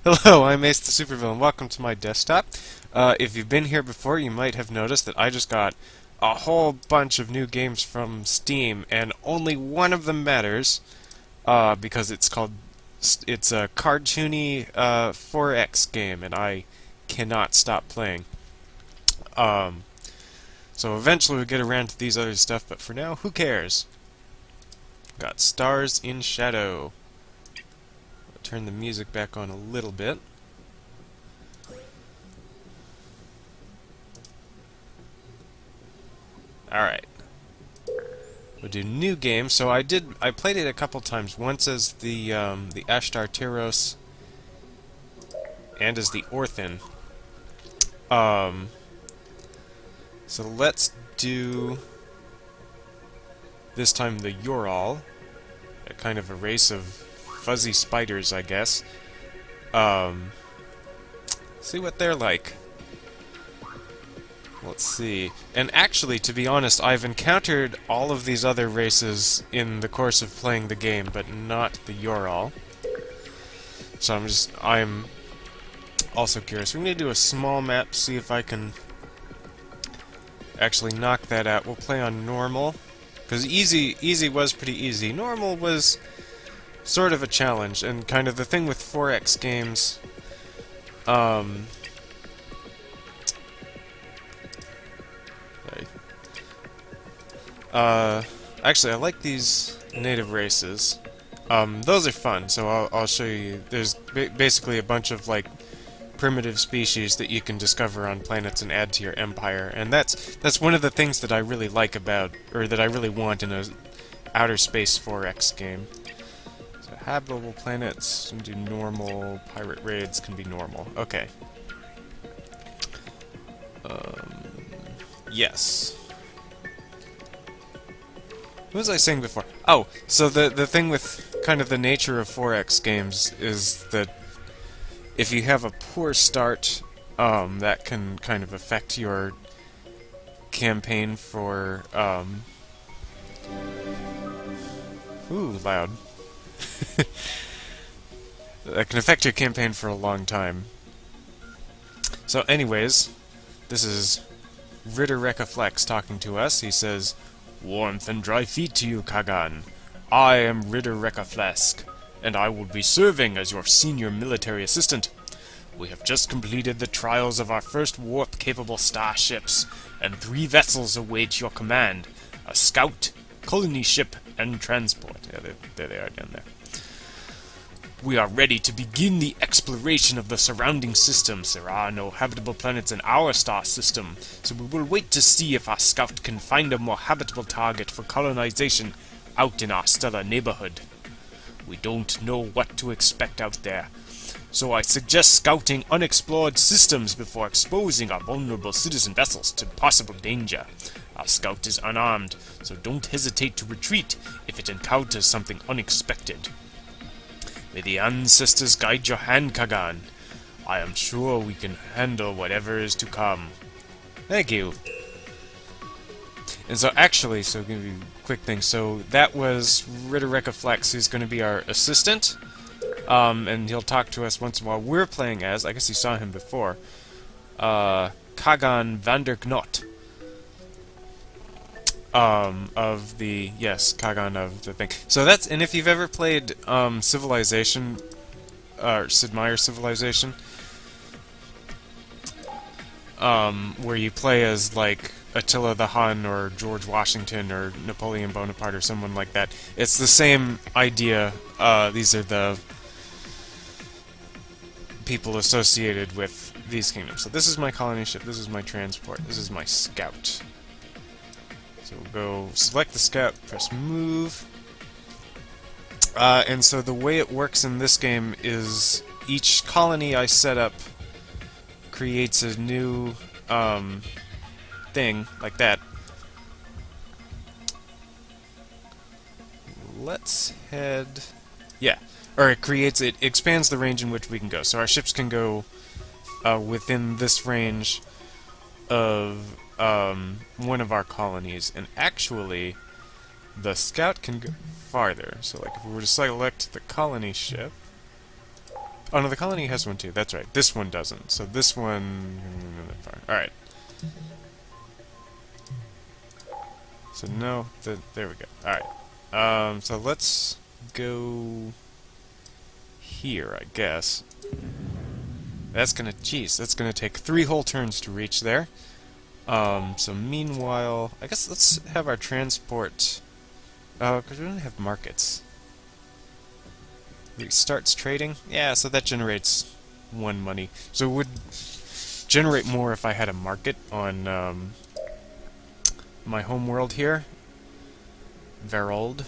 Hello, I'm Ace the Supervillain. Welcome to my desktop. If you've been here before, you might have noticed that I just got a whole bunch of new games from Steam, and only one of them matters, because it's a cartoony 4X game, and I cannot stop playing. Um, so eventually we'll get around to these other stuff, but for now, who cares? Got Stars in Shadow. Turn the music back on a little bit. Alright. We'll do new game. So I played it a couple times. Once as the Ashtar Tyros and as the Orphan. So let's do this time the Ural. A kind of a race of fuzzy spiders, I guess. See what they're like. Let's see. And actually, to be honest, I've encountered all of these other races in the course of playing the game, but not the Ural. So I'm also curious. We're going to do a small map, see if I can actually knock that out. We'll play on normal, because easy was pretty easy. Normal was sort of a challenge, and kind of the thing with 4X games, actually, I like these native races. Those are fun, so I'll show you. There's basically a bunch of, like, primitive species that you can discover on planets and add to your empire, and that's one of the things that I really like about, or that I really want in a outer space 4X game. So habitable planets can do normal, pirate raids can be normal. Okay. Yes. What was I saying before? Oh, so the thing with kind of the nature of 4X games is that if you have a poor start, that can kind of affect your campaign for, ooh, loud. That can affect your campaign for a long time. So anyways, this is Ritter Rekaflex talking to us. He says, "Warmth and dry feet to you, Kagan. I am Ritter Rekaflesk, and I will be serving as your senior military assistant. We have just completed the trials of our first warp-capable starships, and 3 vessels await your command: a scout, colony ship, and transport." Yeah, there they are down there. "We are ready to begin the exploration of the surrounding systems. There are no habitable planets in our star system, so we will wait to see if our scout can find a more habitable target for colonization out in our stellar neighborhood. We don't know what to expect out there, so I suggest scouting unexplored systems before exposing our vulnerable citizen vessels to possible danger. Our scout is unarmed, so don't hesitate to retreat if it encounters something unexpected. May the ancestors guide your hand, Kagan. I am sure we can handle whatever is to come." Thank you. And so actually, so give you a quick thing. So that was Ritter Rekaflex, who's going to be our assistant. And he'll talk to us once in a while. We're playing as, I guess you saw him before, Kagan Vanderknot. Of the, yes, Kagan of the thing. So that's, and if you've ever played, Civilization, Sid Meier's Civilization, where you play as, like, Attila the Hun, or George Washington, or Napoleon Bonaparte, or someone like that, it's the same idea. These are the people associated with these kingdoms. So this is my colony ship, this is my transport, this is my scout. So we'll go select the scout, press move. And so the way it works in this game is each colony I set up creates a new thing, like that. Let's head... yeah. Or it expands the range in which we can go. So our ships can go within this range of one of our colonies, and actually the scout can go farther. So like if we were to select the colony ship, Oh no, the colony has one too. That's right. This one doesn't. So this one... Alright. So no, there we go. Alright. So let's go here, I guess. That's gonna take 3 whole turns to reach there. So meanwhile, I guess let's have our transport, because we don't have markets. Restarts trading? Yeah, so that generates 1 money. So it would generate more if I had a market on, my home world here. Verold.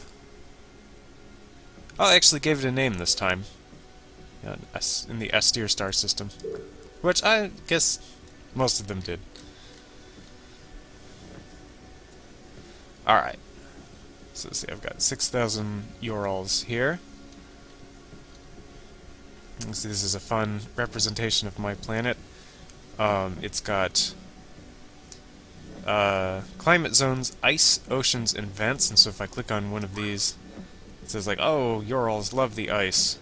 Oh, I actually gave it a name this time. In the S-tier star system. Which I guess most of them did. Alright. So let's see, I've got 6,000 Urals here. You see, this is a fun representation of my planet. It's got climate zones, ice, oceans, and vents, and so if I click on one of these, it says like, oh, Urals love the ice.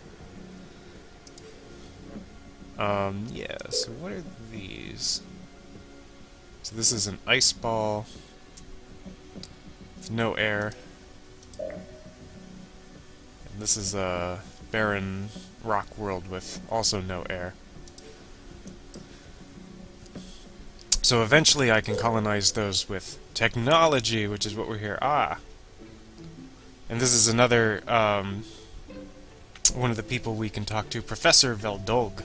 Yeah, so what are these? So this is an ice ball with no air. And this is a barren rock world with also no air. So eventually I can colonize those with technology, which is what we're here. Ah! And this is another, one of the people we can talk to, Professor Veldolg.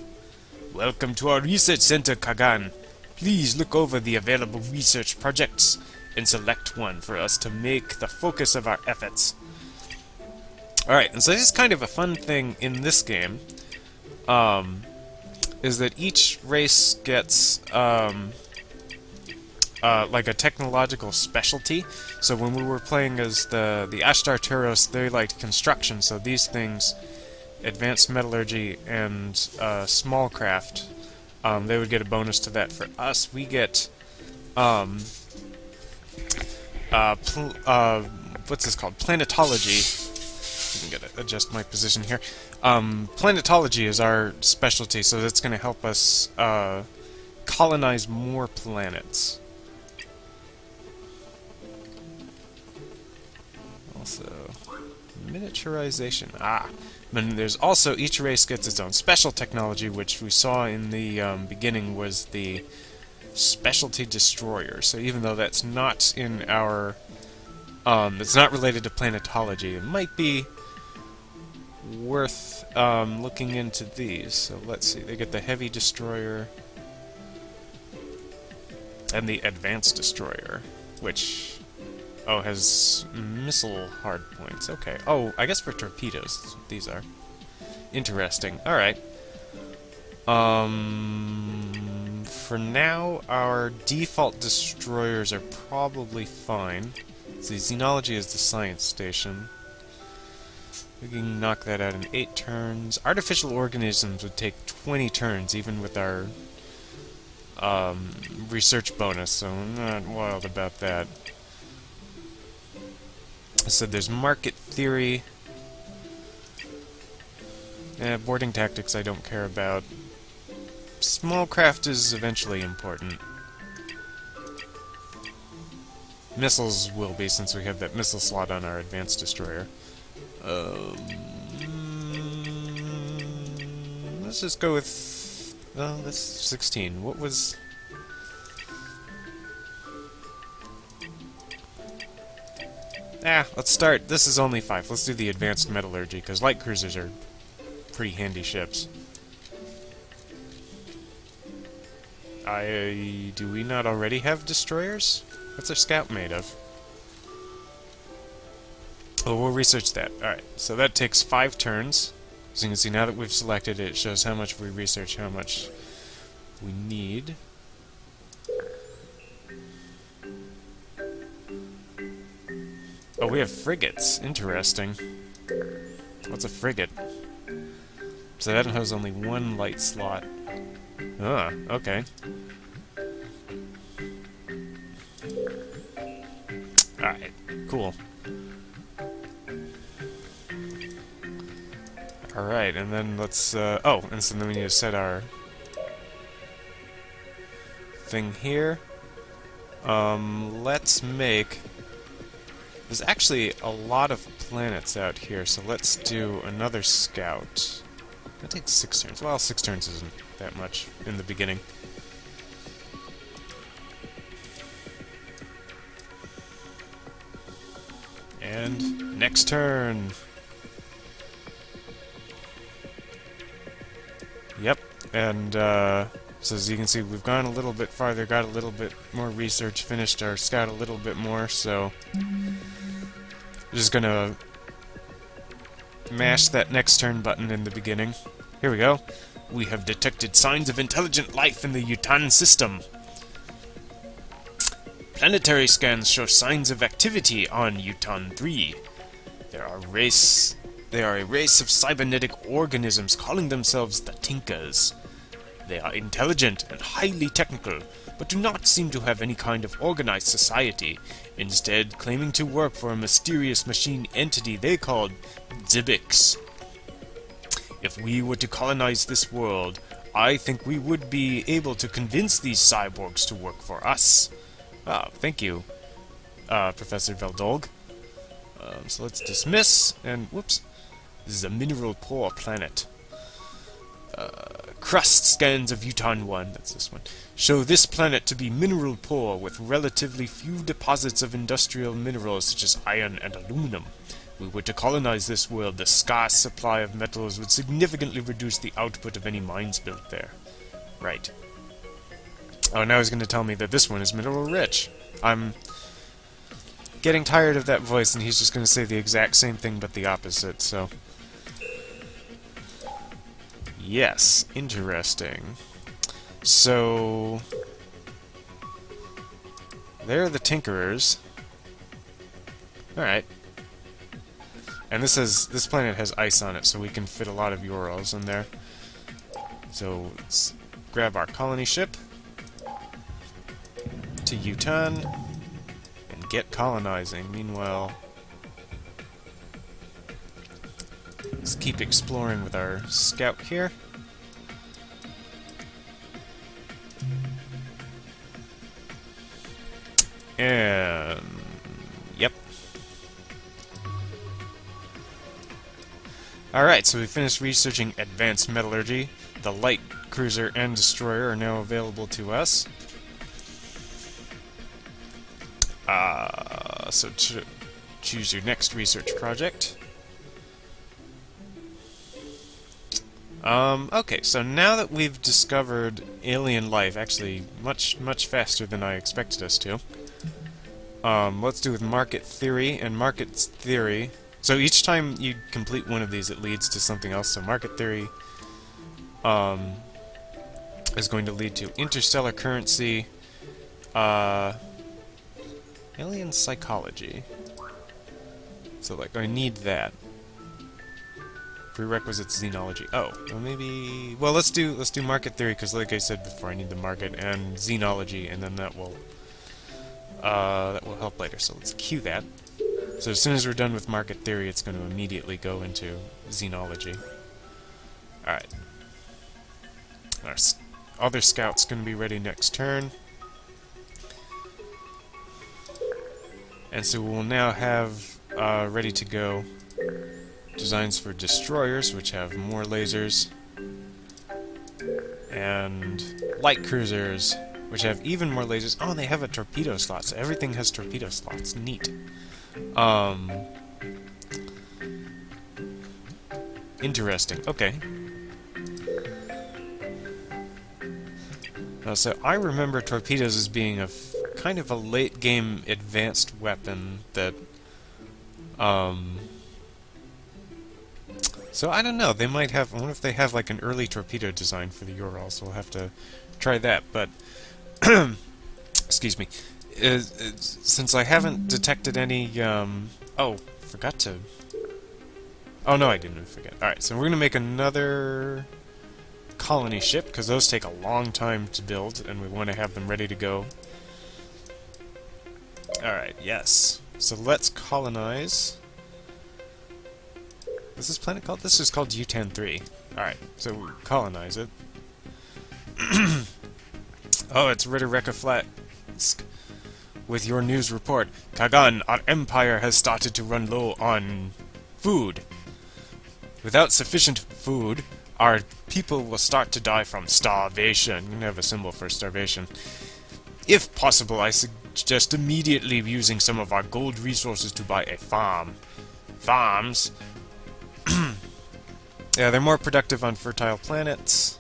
Welcome to our research center, Kagan. Please look over the available research projects and select one for us to make the focus of our efforts. Alright, and so this is kind of a fun thing in this game, is that each race gets, like a technological specialty. So when we were playing as the Ashtar Turos, they liked construction, so these things, advanced metallurgy and small craft, they would get a bonus to that. For us, we get what's this called? Planetology. I'm gonna adjust my position here. Planetology is our specialty, so that's going to help us colonize more planets. Also, miniaturization. Ah! And there's also, each race gets its own special technology, which we saw in the beginning was the specialty destroyer. So even though that's not in our, it's not related to planetology, it might be worth looking into these. So let's see, they get the heavy destroyer and the advanced destroyer, which, oh, has missile hard points. Okay. Oh, I guess for torpedoes, these are. Interesting. Alright. For now, our default destroyers are probably fine. So Xenology is the science station. We can knock that out in 8 turns. Artificial organisms would take 20 turns, even with our research bonus, so I'm not wild about that. I said there's market theory. Boarding tactics I don't care about. Small craft is eventually important. Missiles will be, since we have that missile slot on our advanced destroyer. Let's just go with... well, that's 16. What was... let's start. This is only 5. Let's do the advanced metallurgy, because light cruisers are pretty handy ships. Do we not already have destroyers? What's our scout made of? Oh, we'll research that. Alright, so that takes 5 turns. As you can see, now that we've selected it, it shows how much we research, how much we need. Oh, we have frigates. Interesting. What's a frigate? So that has only 1 light slot. Ah, okay. Alright, cool. Alright, and then let's, oh, and so then we need to set our thing here. Let's make... There's actually a lot of planets out here, so let's do another scout. That takes 6 turns. Well, 6 turns isn't that much in the beginning. And next turn. Yep, and so as you can see, we've gone a little bit farther, got a little bit more research, finished our scout a little bit more, so we're just gonna mash that next turn button in the beginning. Here we go. We have detected signs of intelligent life in the Yutan system. Planetary scans show signs of activity on Yutan 3. They are a race of cybernetic organisms calling themselves the Tinkers. They are intelligent and highly technical, but do not seem to have any kind of organized society, instead claiming to work for a mysterious machine entity they called Zibix. If we were to colonize this world, I think we would be able to convince these cyborgs to work for us. Ah, thank you, Professor Veldolg. So let's dismiss, and whoops, this is a mineral-poor planet. Crust scans of Yutan 1, that's this one, show this planet to be mineral-poor with relatively few deposits of industrial minerals such as iron and aluminum. If we were to colonize this world, the scarce supply of metals would significantly reduce the output of any mines built there. Right. Oh, now he's going to tell me that this one is mineral-rich. I'm getting tired of that voice, and he's just going to say the exact same thing but the opposite, so... Yes, interesting. So... They're the Tinkerers. Alright. And this planet has ice on it, so we can fit a lot of Urals in there. So, let's grab our colony ship to Yutan and get colonizing. Meanwhile, let's keep exploring with our scout here. And... yep. Alright, so we finished researching advanced metallurgy. The light cruiser and destroyer are now available to us. So choose your next research project. Okay, so now that we've discovered alien life, actually much faster than I expected us to, let's do with market theory, and market theory... So each time you complete one of these, it leads to something else. So market theory is going to lead to interstellar currency, alien psychology. So, like, I need that. Prerequisites xenology. Oh, well maybe... Well, let's do market theory, because like I said before, I need the market and xenology, and then that will help later. So let's queue that. So as soon as we're done with market theory, it's going to immediately go into xenology. Alright. Our other scout's going to be ready next turn. And so we'll now have ready to go designs for destroyers, which have more lasers, and light cruisers, which have even more lasers. Oh, they have a torpedo slot, so everything has torpedo slots. Neat. Interesting. Okay. So I remember torpedoes as being a kind of a late-game advanced weapon that, so I don't know, they might have... I wonder if they have like an early torpedo design for the Urals, so we'll have to try that, but... excuse me. Since I haven't detected any, oh, forgot to... Oh, no, I didn't forget. Alright, so we're going to make another colony ship, because those take a long time to build, and we want to have them ready to go. Alright, yes. So let's colonize What's this planet called? This is called Utan 3. Alright, so we colonize it. Oh, it's Riddereka Flask. With your news report, Kagan, our empire has started to run low on food. Without sufficient food, our people will start to die from starvation. You can have a symbol for starvation. If possible, I suggest immediately using some of our gold resources to buy a farm. Farms? Yeah, they're more productive on fertile planets.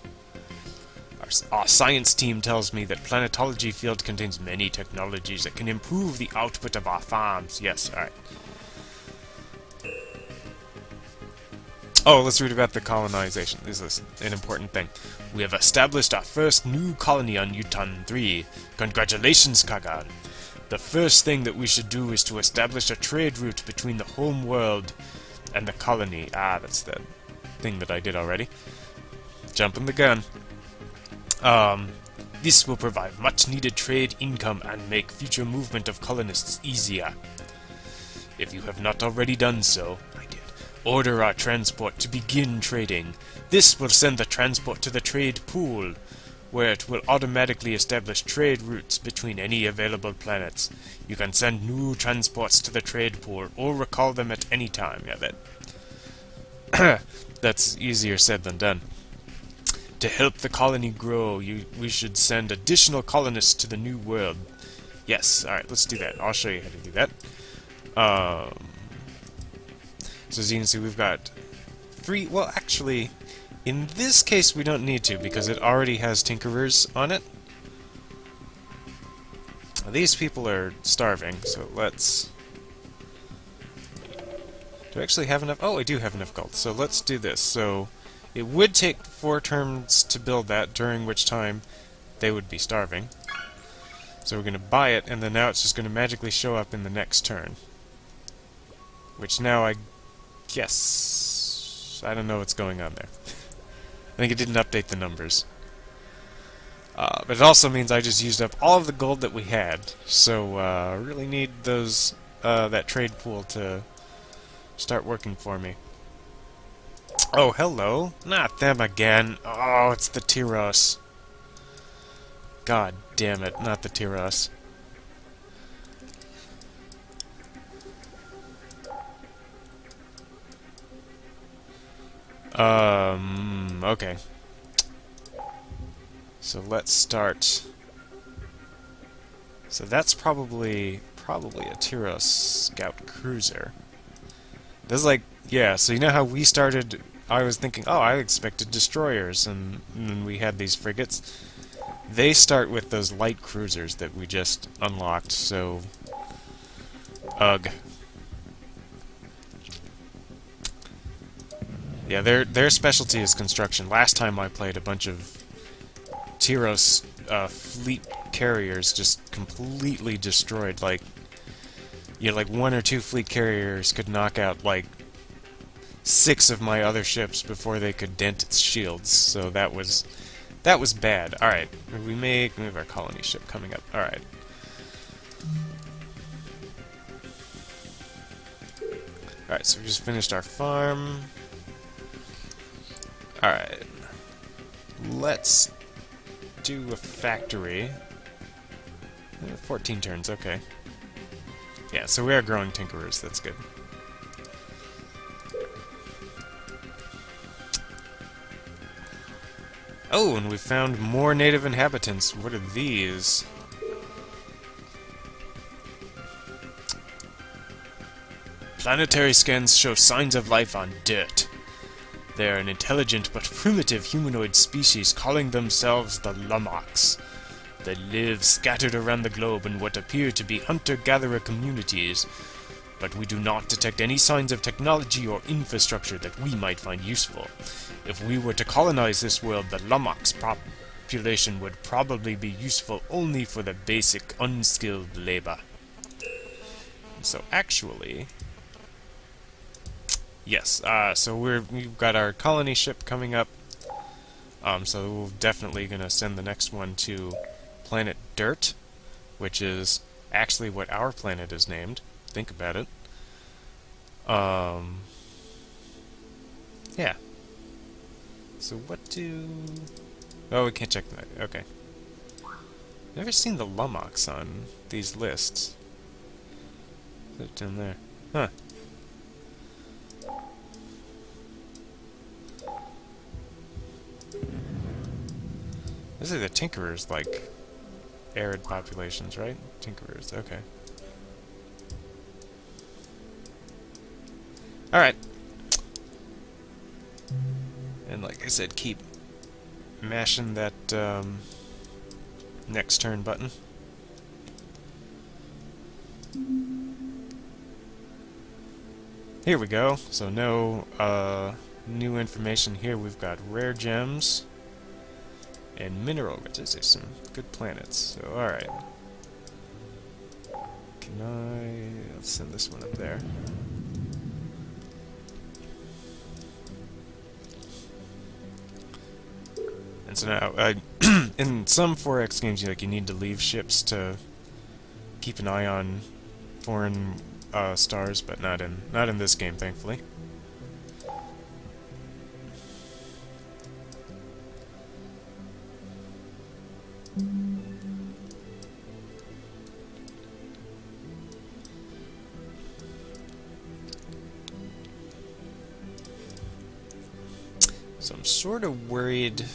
Our science team tells me that planetology field contains many technologies that can improve the output of our farms. Yes, alright. Oh, let's read about the colonization. This is an important thing. We have established our first new colony on Utan 3. Congratulations, Kagan. The first thing that we should do is to establish a trade route between the home world and the colony. Ah, that's the thing that I did already. Jumping the gun. This will provide much-needed trade income and make future movement of colonists easier. If you have not already done so, order our transport to begin trading. This will send the transport to the trade pool, where it will automatically establish trade routes between any available planets. You can send new transports to the trade pool, or recall them at any time. Yeah, that's easier said than done. To help the colony grow, we should send additional colonists to the new world. Yes, alright, let's do that. I'll show you how to do that. So as you can see, we've got 3... Well, actually, in this case we don't need to, because it already has tinkerers on it. These people are starving, so let's... Do I actually have enough? Oh, I do have enough gold. So let's do this. So it would take 4 turns to build that, during which time they would be starving. So we're going to buy it, and then now it's just going to magically show up in the next turn. Which now I guess... I don't know what's going on there. I think it didn't update the numbers. But it also means I just used up all of the gold that we had. So I really need those that trade pool to start working for me. Oh, hello. Not them again. Oh, it's the Tyros. God damn it, not the Tyros. Okay. So let's start. So that's probably a Tyros scout cruiser. This is like, yeah, so you know how we started, I was thinking, oh, I expected destroyers, and then we had these frigates. They start with those light cruisers that we just unlocked, so... Ugh. Yeah, their specialty is construction. Last time I played, a bunch of Tyros fleet carriers just completely destroyed. Like, you know, like 1 or 2 fleet carriers could knock out like 6 of my other ships before they could dent its shields. So that was bad. All right, we have our colony ship coming up. All right. All right, so we just finished our farm. Alright, let's do a factory. 14 turns, okay. Yeah, so we are growing tinkerers, that's good. Oh, and we found more native inhabitants. What are these? Planetary scans show signs of life on dirt. They are an intelligent but primitive humanoid species calling themselves the Lummox. They live scattered around the globe in what appear to be hunter-gatherer communities, but we do not detect any signs of technology or infrastructure that we might find useful. If we were to colonize this world, the Lummox population would probably be useful only for the basic, unskilled labor. So actually... Yes, so we've got our colony ship coming up. So we're definitely going to send the next one to planet Dirt, which is actually what our planet is named. Think about it. Yeah. So what do... Oh, we can't check that. Okay. Never seen the Lummox on these lists. Is it down there? Huh. These are the Tinkerers, like, arid populations, right? Tinkerers, okay. Alright. And like I said, keep mashing that next turn button. Here we go. So no new information here. We've got rare gems and mineral riches. There's some good planets. So alright. Let's send this one up there. And so now, in some 4X games, you need to leave ships to keep an eye on foreign stars, but not in this game, thankfully. So I'm sort of worried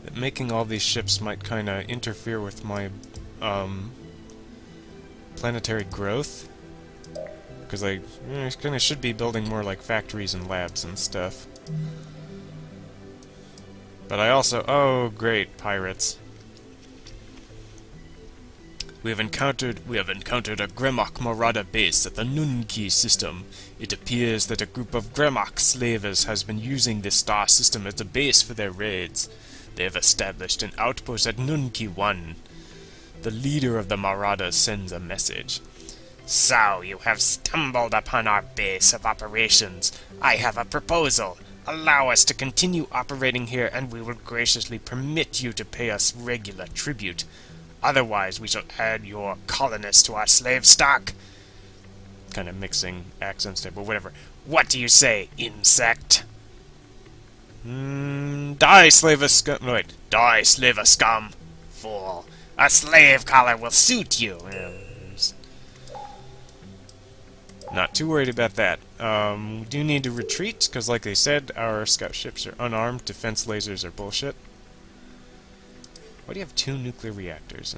that making all these ships might kind of interfere with my planetary growth, because I kind of should be building more like factories and labs and stuff. But I also... Oh, great, pirates. We have encountered a Gremok Marauder base at the Nunki system. It appears that a group of Gremok slavers has been using this star system as a base for their raids. They have established an outpost at Nunki 1. The leader of the Marauders sends a message. So, you have stumbled upon our base of operations. I have a proposal. Allow us to continue operating here, and we will graciously permit you to pay us regular tribute. Otherwise, we shall add your colonists to our slave stock. Kind of mixing accents there, but whatever. What do you say, insect? Die, slaver scum. No, wait. Die, slaver scum. Fool. A slave collar will suit you. Not too worried about that. We do need to retreat, because like they said, our scout ships are unarmed. Defense lasers are bullshit. Why do you have 2 nuclear reactors?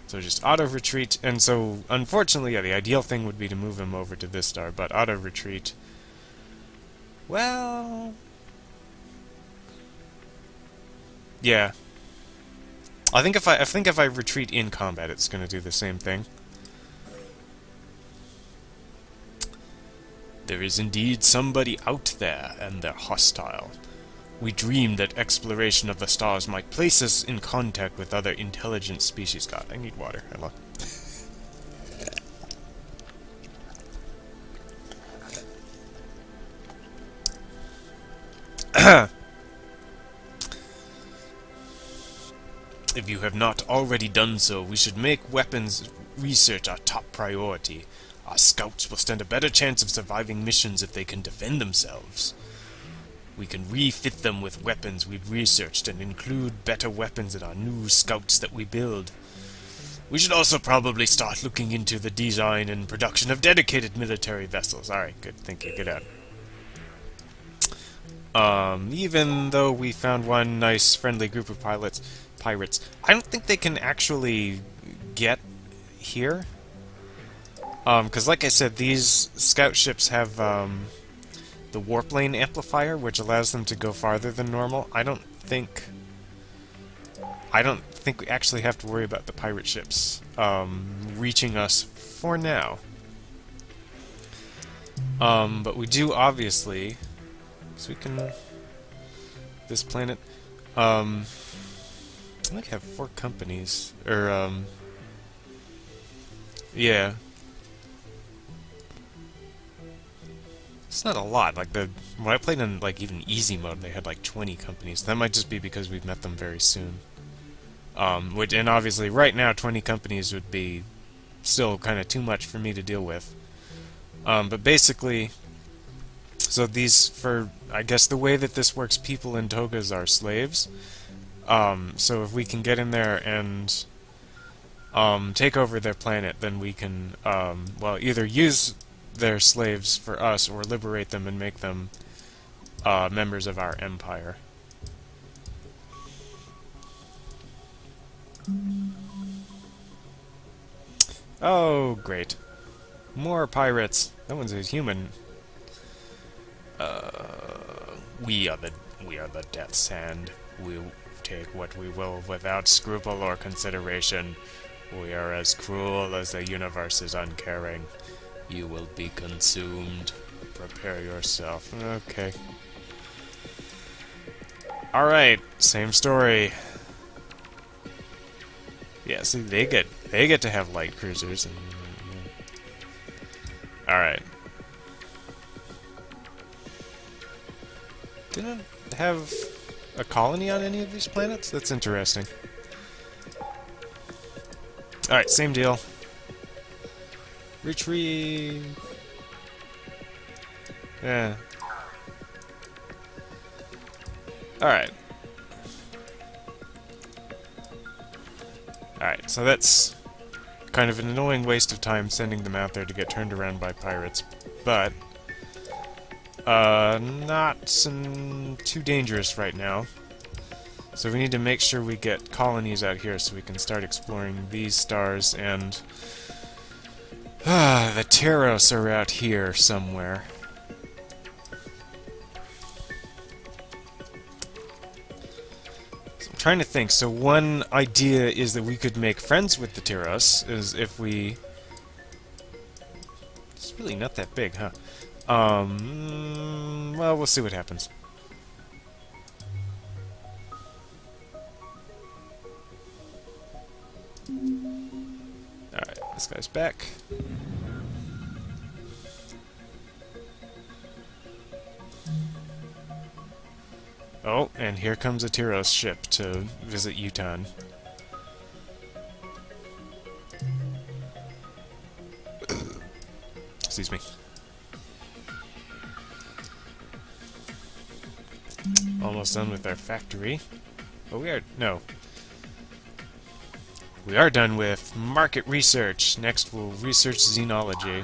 So just auto-retreat, and so, unfortunately, yeah, the ideal thing would be to move him over to this star, but auto-retreat... Well... Yeah. I think if I retreat in combat, it's gonna do the same thing. There is indeed somebody out there, and they're hostile. We dreamed that exploration of the stars might place us in contact with other intelligent species. God, I need water. Hello. If you have not already done so, we should make weapons research our top priority. Our scouts will stand a better chance of surviving missions if they can defend themselves. We can refit them with weapons we've researched and include better weapons in our new scouts that we build. We should also probably start looking into the design and production of dedicated military vessels. Alright, good. Thank you. Get out. Even though we found one nice friendly group of pirates, I don't think they can actually get here. Because like I said, these scout ships have, the warp lane amplifier, which allows them to go farther than normal. I don't think we actually have to worry about the pirate ships reaching us for now. But we do obviously, so we can this planet. I think I have 4 companies, or yeah. It's not a lot. Like when I played in like even easy mode, they had like 20 companies. That might just be because we've met them very soon. And obviously right now 20 companies would be still kind of too much for me to deal with. But basically, So these, for, I guess the way that this works, people in togas are slaves. So if we can get in there and take over their planet, then we can, well, either use their slaves for us or liberate them and make them members of our empire. Oh, great. More pirates. That one's a human. We are the Death's Hand. We take what we will without scruple or consideration. We are as cruel as the universe is uncaring. You will be consumed. Prepare yourself. Okay. Alright, same story. Yeah, see, they get to have light cruisers. Alright. Didn't have a colony on any of these planets? That's interesting. Alright, same deal. Retreat. Yeah. Alright. Alright, so that's kind of an annoying waste of time sending them out there to get turned around by pirates, but not too dangerous right now. So we need to make sure we get colonies out here so we can start exploring these stars, and the Terros are out here somewhere. So I'm trying to think. So one idea is that we could make friends with the Terros, is if we... It's really not that big, huh? Well, we'll see what happens. Alright, this guy's back. Oh, and here comes a Tyros ship to visit Utan. Excuse me. Almost done with our factory. But we are... no. We are done with market research. Next we'll research xenology.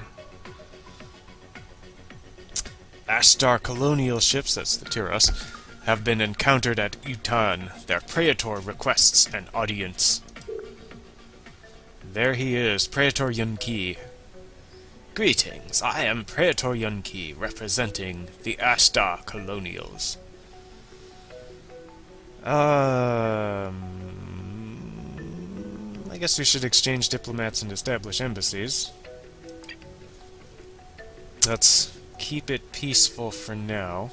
Ashtar colonial ships, that's the Tyros, have been encountered at Utan. Their Praetor requests an audience. There he is, Praetor Yunki. Greetings, I am Praetor Yunki, representing the Ashtar colonials. I guess we should exchange diplomats and establish embassies. Let's keep it peaceful for now.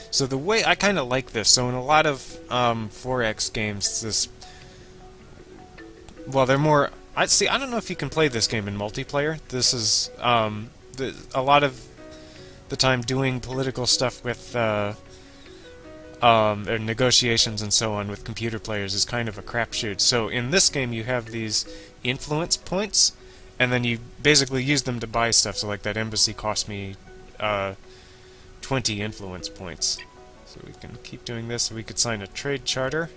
So the way I kind of like this, so in a lot of 4X games, this, well, they're more. I don't know if you can play this game in multiplayer. This is a lot of the time doing political stuff with or negotiations and so on with computer players is kind of a crapshoot. So in this game you have these influence points, and then you basically use them to buy stuff. So like that embassy cost me 20 influence points. So we can keep doing this. So we could sign a trade charter.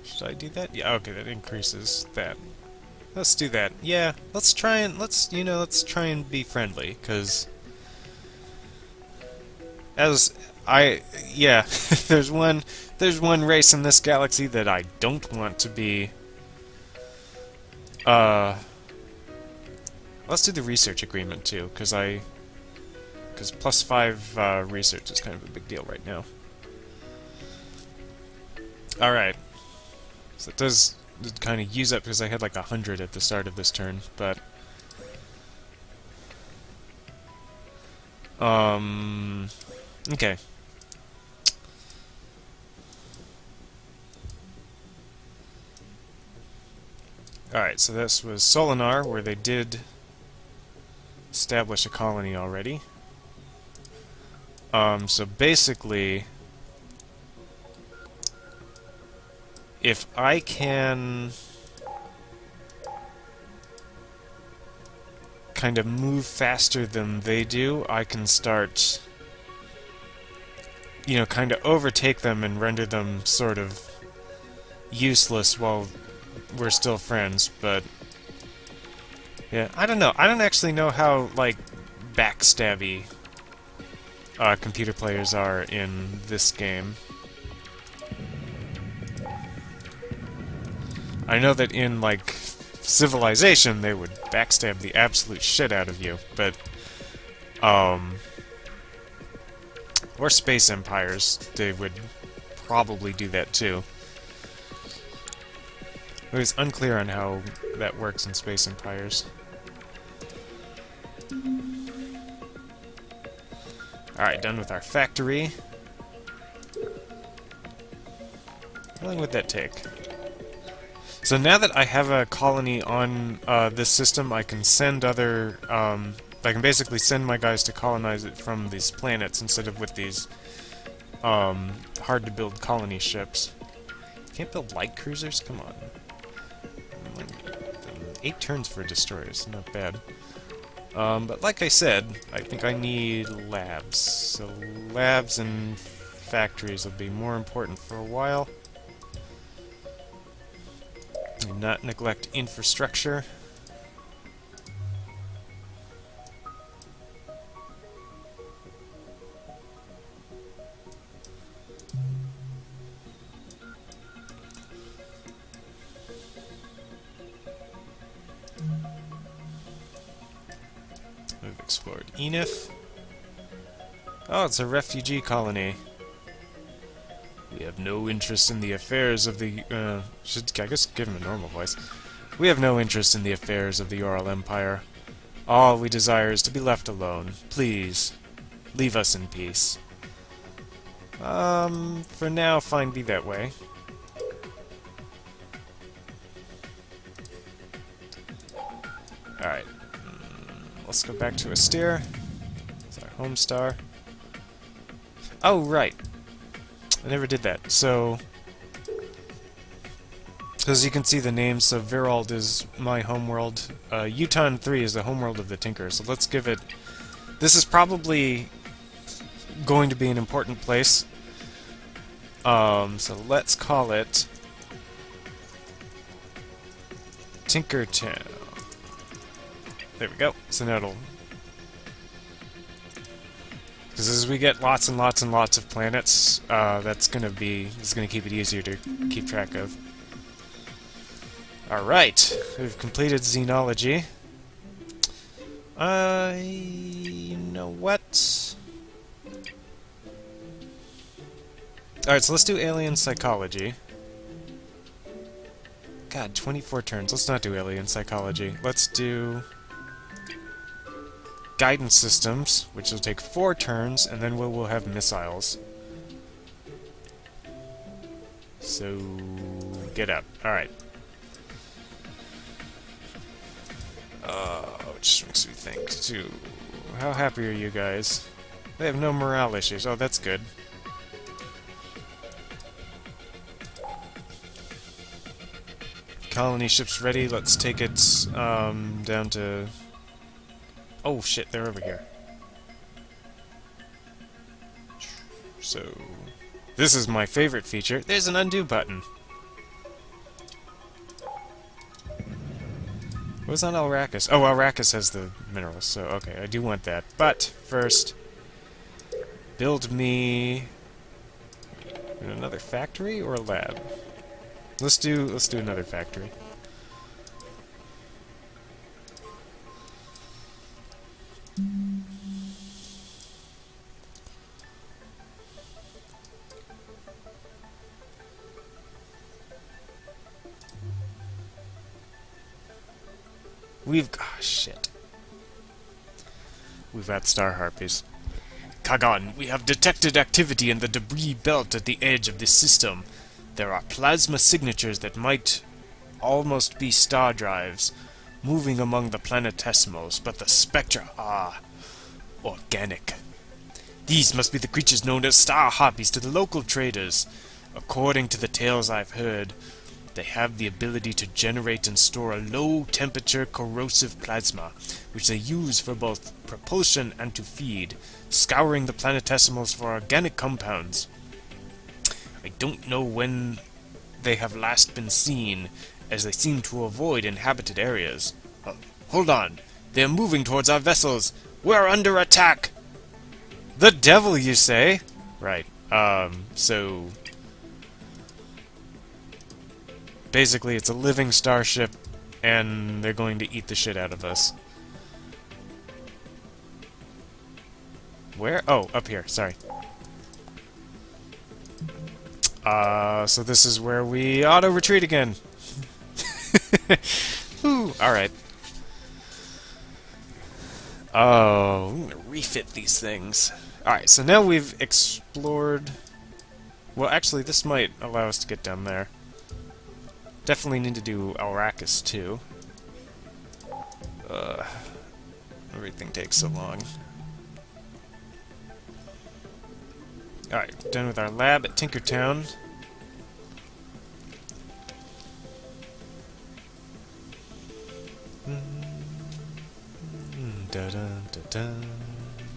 Should I do that? Yeah, okay, that increases that. Let's do that. Yeah, let's try and be friendly, because yeah, there's one race in this galaxy that I don't want to be. Let's do the research agreement too, because +5 research is kind of a big deal right now. All right, so it does kind of use up, because I had like 100 at the start of this turn, but okay. Alright, so this was Solinar, where they did establish a colony already. So basically, if I can... kind of move faster than they do, I can start, you know, kind of overtake them and render them sort of useless while we're still friends, but yeah, I don't know. I don't actually know how, like, backstabby computer players are in this game. I know that in, like, Civilization, they would backstab the absolute shit out of you, but, or Space Empires, they would probably do that too. It was unclear on how that works in Space Empires. Alright, done with our factory. How long would that take? So now that I have a colony on this system, I can send other... I can basically send my guys to colonize it from these planets instead of with these hard-to-build colony ships. Can't build light cruisers? Come on. 8 turns for destroyers, not bad. But like I said, I think I need labs. So labs and factories will be more important for a while. And not neglect infrastructure. We've explored Enif. Oh, it's a refugee colony. We have no interest in the affairs of the, I guess give him a normal voice. We have no interest in the affairs of the Ural Empire. All we desire is to be left alone. Please, leave us in peace. For now, fine be that way. Alright. Let's go back to Astir. It's our home star. Oh, right. I never did that. So, as you can see the names, so Virald is my homeworld. Uton 3 is the homeworld of the Tinker, so let's give it... This is probably going to be an important place. So let's call it Tinkertown. There we go. So now it'll... Because as we get lots and lots and lots of planets, it's gonna keep it easier to keep track of. Alright, we've completed Xenology. You know what? Alright, so let's do Alien Psychology. God, 24 turns. Let's not do Alien Psychology. Let's do Guidance Systems, which will take 4 turns, and then we'll have Missiles. So, get up. Alright. Which makes me think, too. How happy are you guys? They have no morale issues. Oh, that's good. Colony ships ready. Let's take it down to... Oh shit, they're over here. So, this is my favorite feature. There's an undo button. What's on Arrakis? Oh, Arrakis has the minerals, so okay, I do want that. But, first, build me another factory or a lab? Let's do another factory. Shit. We've got Star Harpies. Kagan, we have detected activity in the debris belt at the edge of this system. There are plasma signatures that might almost be star drives, moving among the planetesimals, but the spectra are organic. These must be the creatures known as Star Harpies to the local traders. According to the tales I've heard, They have the ability to generate and store a low-temperature corrosive plasma, which they use for both propulsion and to feed, scouring the planetesimals for organic compounds. I don't know when they have last been seen, as they seem to avoid inhabited areas. Hold on! They are moving towards our vessels! We're under attack! The devil, you say? Right. So... basically, it's a living starship, and they're going to eat the shit out of us. Where? Oh, up here. Sorry. So this is where we auto-retreat again. Whew, alright. Oh, I'm gonna refit these things. Alright, so now we've explored... well, actually, this might allow us to get down there. Definitely need to do Arrakis, too. Everything takes so long. Alright, done with our lab at Tinkertown.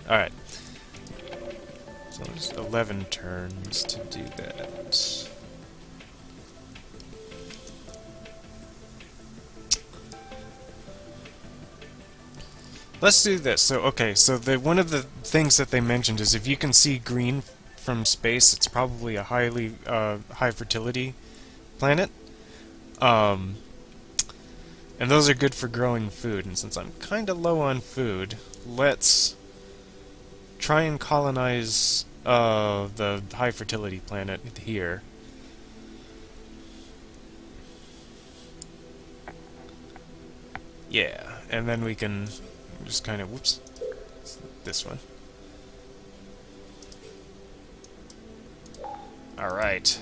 Alright. So just 11 turns to do that. Let's do this. So, okay, so one of the things that they mentioned is if you can see green from space, it's probably a highly high fertility planet. And those are good for growing food. And since I'm kind of low on food, let's try and colonize the high fertility planet here. Yeah, and then we can just kind of, whoops, this one. Alright.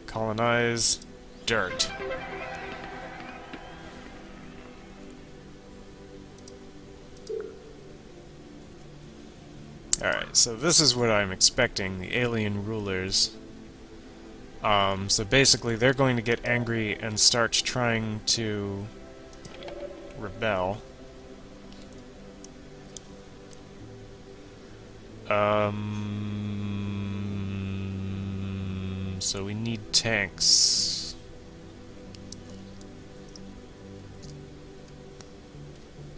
Colonize dirt. Alright, so this is what I'm expecting, the alien rulers. So basically they're going to get angry and start trying to rebel. So we need tanks.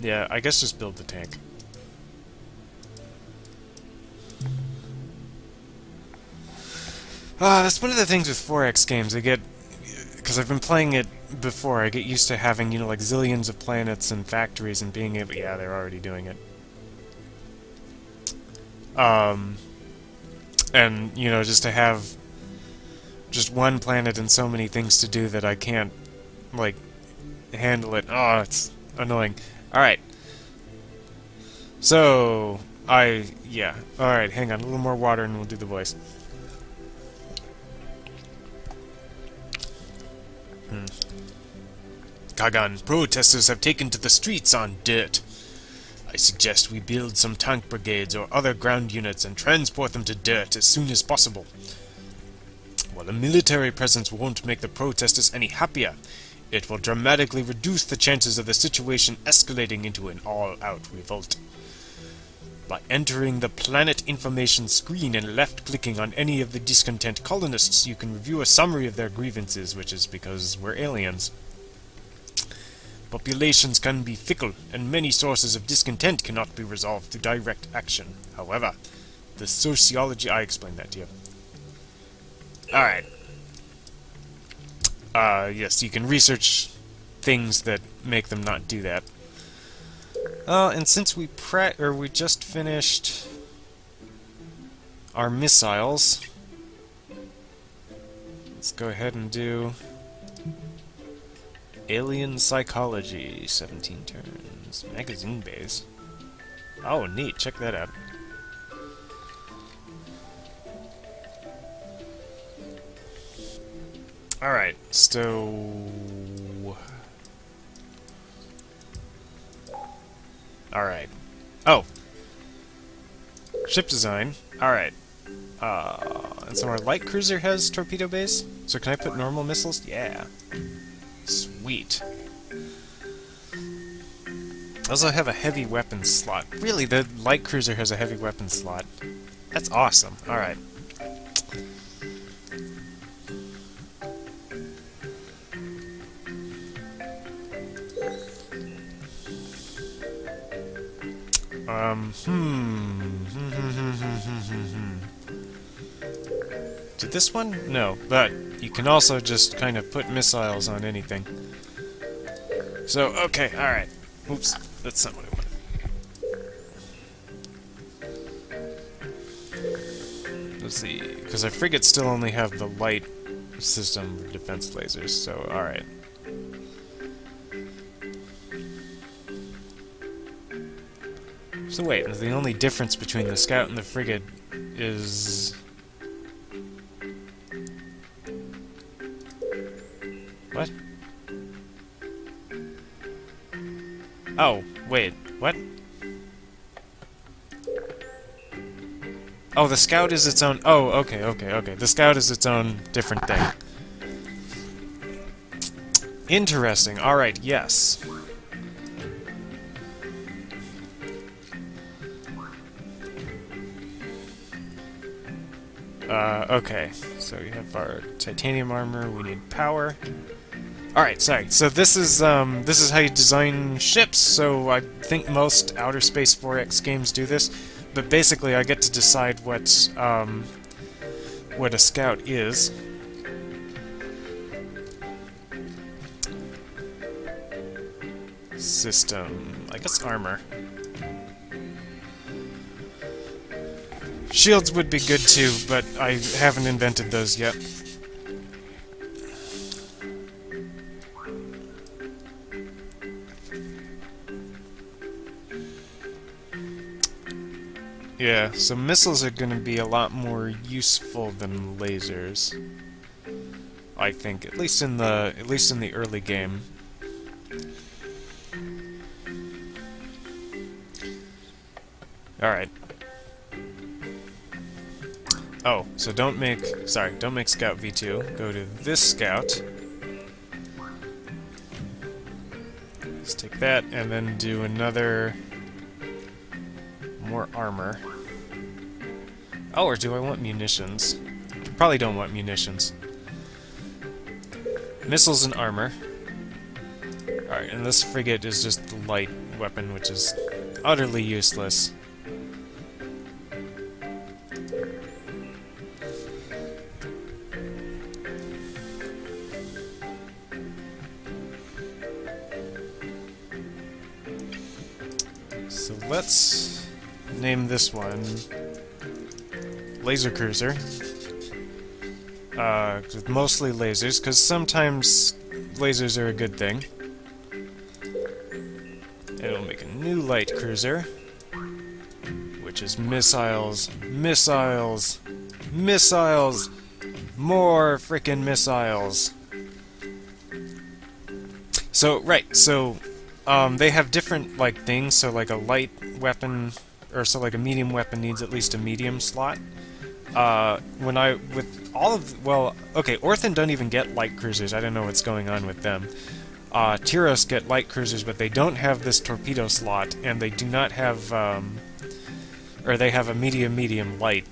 Yeah, I guess just build the tank. That's one of the things with 4X games. I get... because I've been playing it before, I get used to having, you know, like zillions of planets and factories and being able... yeah, they're already doing it. And, you know, just to have just one planet and so many things to do that I can't, like, handle it. Oh, it's annoying. Alright. So, yeah. Alright, hang on. A little more water and we'll do the voice. Kagan, protesters have taken to the streets on dirt. I suggest we build some tank brigades or other ground units and transport them to dirt as soon as possible. While a military presence won't make the protesters any happier, it will dramatically reduce the chances of the situation escalating into an all-out revolt. By entering the planet information screen and left-clicking on any of the discontent colonists, you can review a summary of their grievances, which is because we're aliens. Populations can be fickle, and many sources of discontent cannot be resolved through direct action. However, the sociology... I explained that to you. Alright. Yes, you can research things that make them not do that. And since we just finished our missiles, let's go ahead and do Alien Psychology, 17 turns. Magazine base. Oh, neat. Check that out. Alright, so... Alright. Oh! Ship design. Alright. And so our light cruiser has torpedo bays. So can I put normal missiles? Yeah. Sweet. I also have a heavy weapons slot. Really, the light cruiser has a heavy weapons slot. That's awesome. Alright. Did this one? No, but you can also just kind of put missiles on anything. So, okay, alright. Oops, that's not what I wanted. Let's see, because our frigates still only have the light system of defense lasers, so alright. So wait, the only difference between the scout and the frigate is... What? Oh, wait, what? Oh, the scout is its own... Oh, okay. The scout is its own different thing. Interesting, alright, yes. Okay, so we have our titanium armor, we need power. Alright, sorry, so this is how you design ships, so I think most Outer Space 4X games do this, but basically I get to decide what a scout is. System, I guess armor. Shields would be good too, but I haven't invented those yet. Yeah, so missiles are going to be a lot more useful than lasers. I think, at least in the early game. Alright. Oh, so don't make Scout V2. Go to this Scout. Let's take that, and then do another... more armor. Oh, or do I want munitions? Probably don't want munitions. Missiles and armor. Alright, and this frigate is just the light weapon, which is utterly useless. So let's name this one Laser Cruiser. Mostly lasers, because sometimes lasers are a good thing. It'll make a new light cruiser, which is missiles, missiles, missiles, more frickin' missiles. So, right, so they have different, like, things, so, like, a light weapon, or so, like, a medium weapon needs at least a medium slot. Orthan don't even get light cruisers, I don't know what's going on with them. Tyros get light cruisers, but they don't have this torpedo slot, and they do not have, or they have a medium light,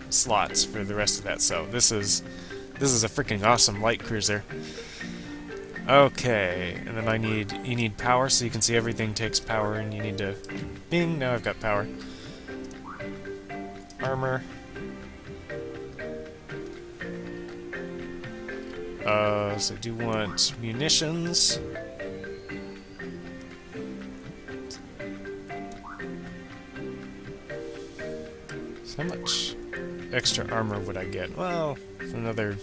slots for the rest of that, so this is a freaking awesome light cruiser. Okay, and then you need power, so you can see everything takes power, and you need to... Bing! Now I've got power. Armor. So I do want munitions. So how much extra armor would I get? Well, another...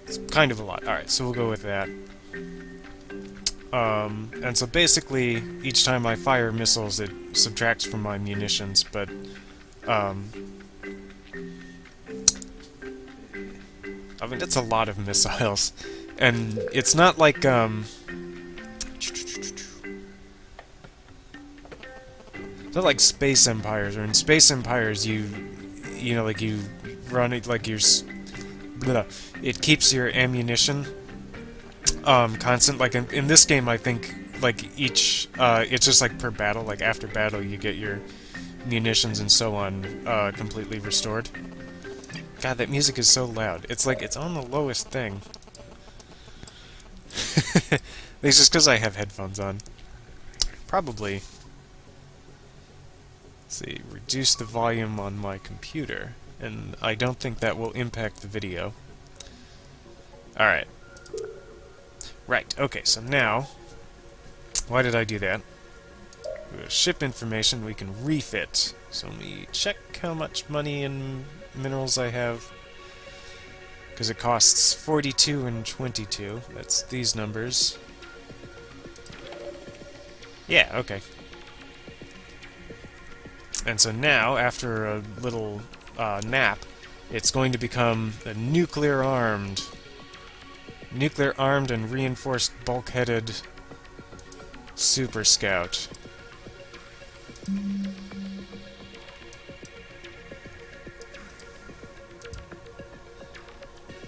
It's kind of a lot. Alright, so we'll go with that. And so basically, each time I fire missiles, it subtracts from my munitions, but, I mean, it's a lot of missiles. And it's not like, not like Space Empires, or in Space Empires you know, like you run it like it keeps your ammunition constant. Like in this game, I think like each it's just like per battle. Like after battle, you get your munitions and so on completely restored. God, that music is so loud. It's like it's on the lowest thing. It's just because I have headphones on. Probably. Let's see, reduce the volume on my computer, and I don't think that will impact the video. Alright. Right, okay, so now, why did I do that? Ship information, we can refit. So let me check how much money and minerals I have. Because it costs 42 and 22. That's these numbers. Yeah, okay. And so now, after a little nap, it's going to become a nuclear-armed and reinforced bulkheaded Super Scout.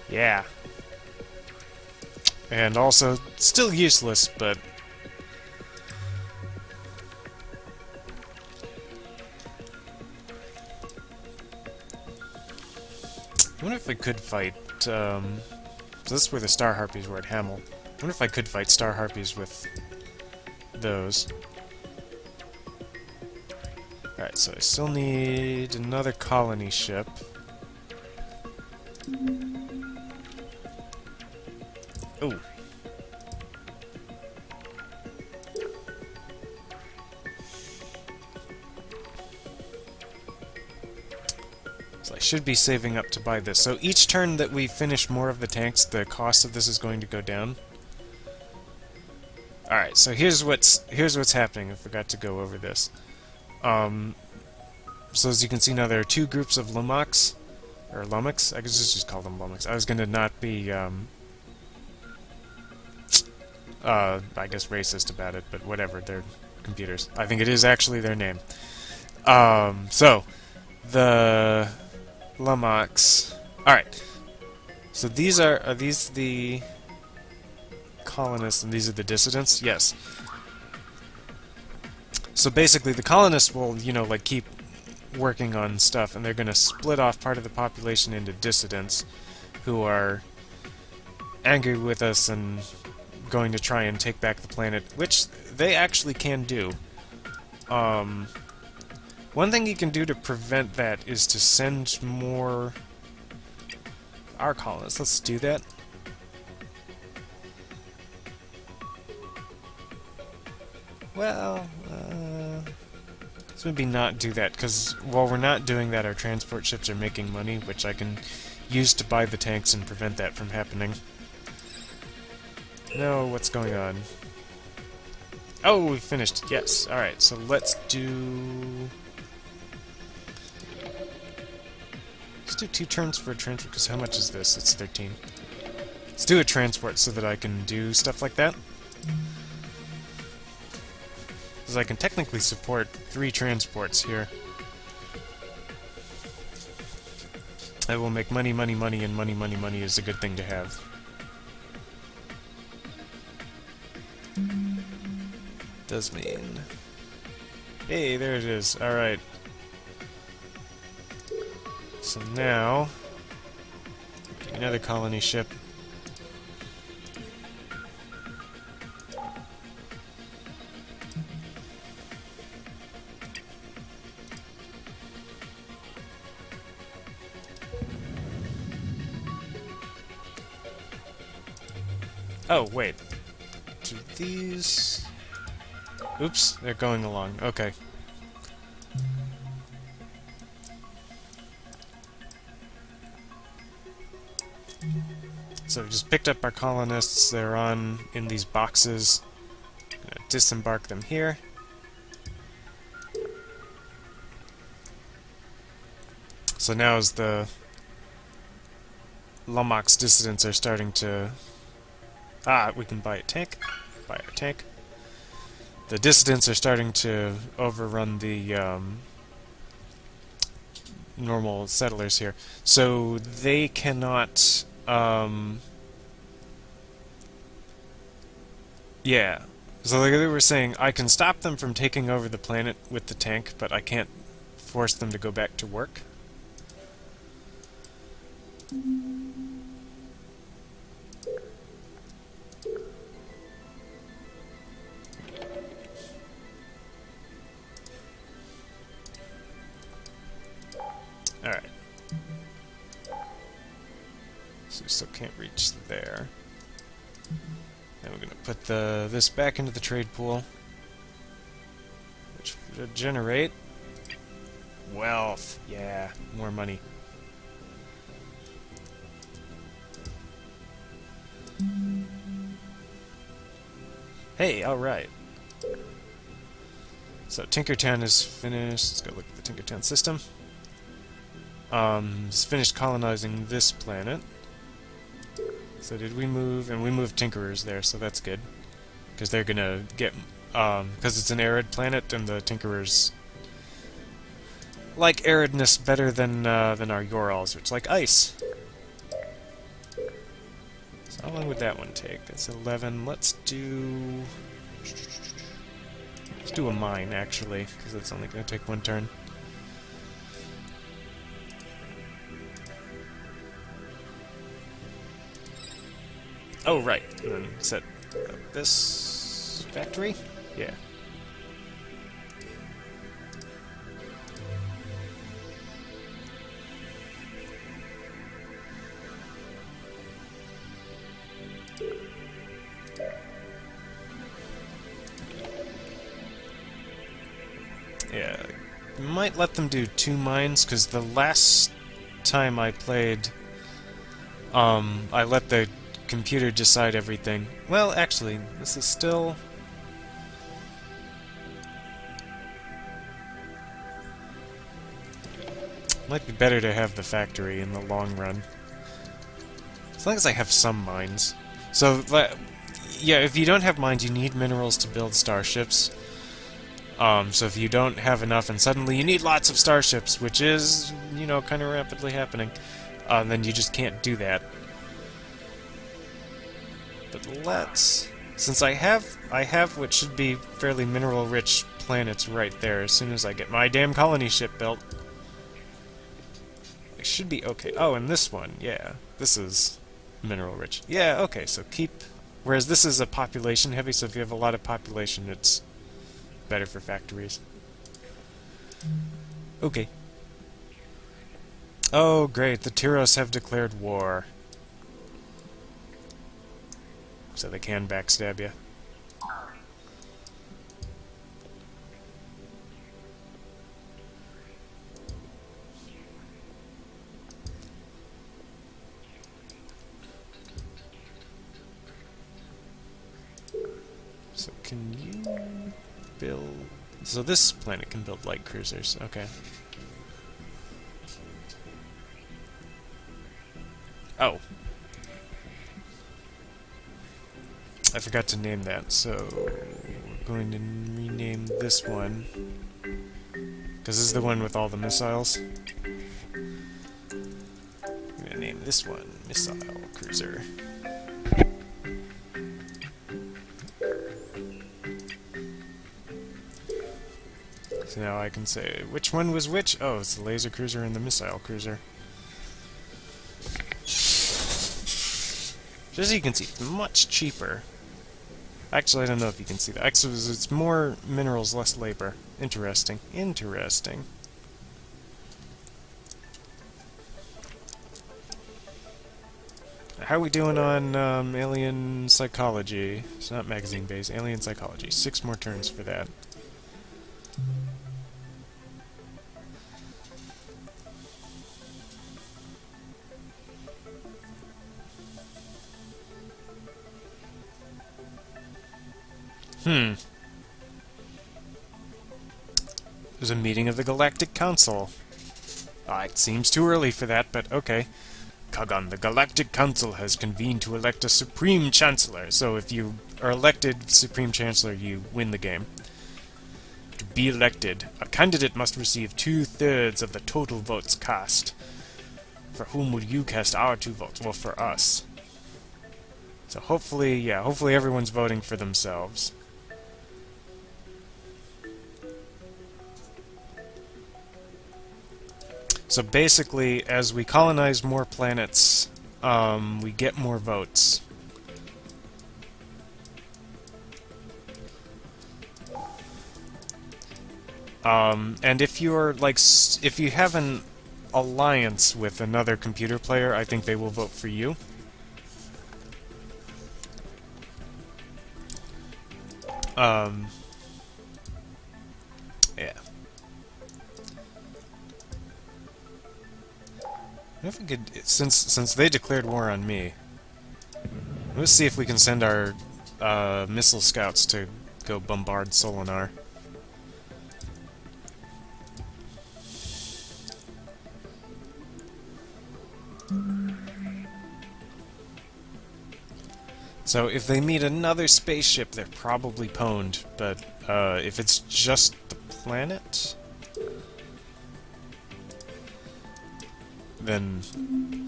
Yeah. And also, still useless, but... I wonder if I could fight, so this is where the Star Harpies were at Hamel. I wonder if I could fight Star Harpies with those. Alright, so I still need another colony ship. Oh. So I should be saving up to buy this. So each turn that we finish more of the tanks, the cost of this is going to go down. Alright, so here's what's happening. I forgot to go over this. So as you can see now, there are two groups of Lummox, or Lummox. I could just call them Lummox. I was going to not be, I guess racist about it, but whatever. They're computers. I think it is actually their name. So the Lummox. All right. So these are these the colonists and these are the dissidents? Yes. So basically, the colonists will, you know, like keep working on stuff, and they're going to split off part of the population into dissidents who are angry with us and going to try and take back the planet, which they actually can do. One thing you can do to prevent that is to send more our colonists. Let's do that. Well, let's maybe not do that, because while we're not doing that, our transport ships are making money, which I can use to buy the tanks and prevent that from happening. No, what's going on? Oh, we finished. Yes. Alright, so let's do... Let's do 2 turns for a transport, because how much is this? It's 13. Let's do a transport so that I can do stuff like that. Because I can technically support 3 transports here. I will make money, money, money, and money, money, money is a good thing to have. Does mean... Hey, there it is. Alright. So now... Another colony ship. Oh, wait. Do these... Oops, they're going along. Okay. So we just picked up our colonists. They're in these boxes. Gonna disembark them here. So now as the Lummox dissidents are starting to... Ah, we can buy a tank. Buy our tank. The dissidents are starting to overrun the normal settlers here. So they cannot... yeah. So like they were saying, I can stop them from taking over the planet with the tank, but I can't force them to go back to work. Alright. So we still can't reach there. And we're going to put this back into the trade pool, which should generate wealth. Yeah, more money. Hey, alright. So Tinkertown is finished. Let's go look at the Tinkertown system. It's finished colonizing this planet. So did we move? And we moved Tinkerers there, so that's good. Because they're gonna get... because it's an arid planet, and the Tinkerers like aridness better than our Urals, which like ice. So how long would that one take? That's 11. Let's do a mine, actually, because it's only gonna take one turn. Oh, right. And then set up this factory? Yeah. Yeah. Might let them do 2 mines, because the last time I played, I let the computer decide everything. Well, actually, this is still... might be better to have the factory in the long run. As long as I have some mines. So, yeah, if you don't have mines, you need minerals to build starships. So if you don't have enough and suddenly you need lots of starships, which is, you know, kind of rapidly happening, then you just can't do that. But let's... since I have what should be fairly mineral-rich planets right there, as soon as I get my damn colony ship built, it should be okay. Oh, and this one, yeah. This is mineral-rich. Yeah, okay, so keep... whereas this is a population-heavy, so if you have a lot of population, it's better for factories. Okay. Oh, great, the Tyros have declared war. So they can backstab you. So can you build... so this planet can build light cruisers, okay. Oh. I forgot to name that, so we're going to rename this one, because this is the one with all the missiles. I'm going to name this one Missile Cruiser. So now I can say, which one was which? Oh, it's the laser cruiser and the missile cruiser. Just so you can see, it's much cheaper. Actually, I don't know if you can see that. Actually, it's more minerals, less labor. Interesting. Interesting. How are we doing on alien psychology? It's not magazine based. Alien psychology. 6 more turns for that. There's a meeting of the Galactic Council. It seems too early for that, but okay. Kagan, the Galactic Council has convened to elect a Supreme Chancellor, so if you are elected Supreme Chancellor, you win the game. To be elected, a candidate must receive 2/3 of the total votes cast. For whom would you cast our 2 votes? Well, for us. So hopefully, yeah, hopefully everyone's voting for themselves. So basically, as we colonize more planets, we get more votes. And if you're, like, if you have an alliance with another computer player, I think they will vote for you. Yeah. If we could, since they declared war on me, let's see if we can send our missile scouts to go bombard Solinar. So if they meet another spaceship, they're probably pwned, but if it's just the planet, then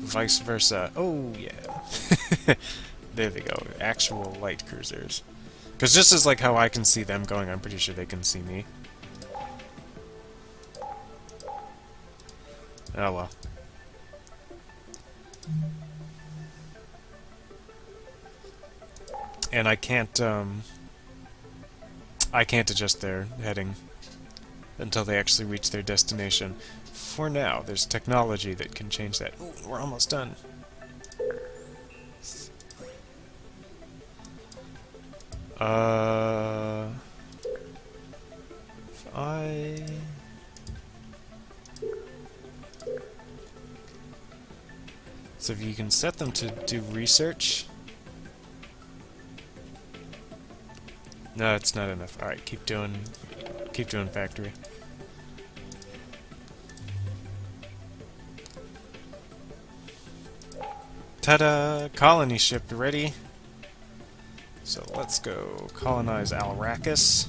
vice versa. Oh, yeah. There they go. Actual light cruisers. Because just as like how I can see them going, I'm pretty sure they can see me. Oh well. And I can't adjust their heading until they actually reach their destination. For now, there's technology that can change that. Ooh, we're almost done. So if you can set them to do research. No, it's not enough. Alright, keep doing factory. Ta-da! Colony ship ready. So let's go colonize Alrakis.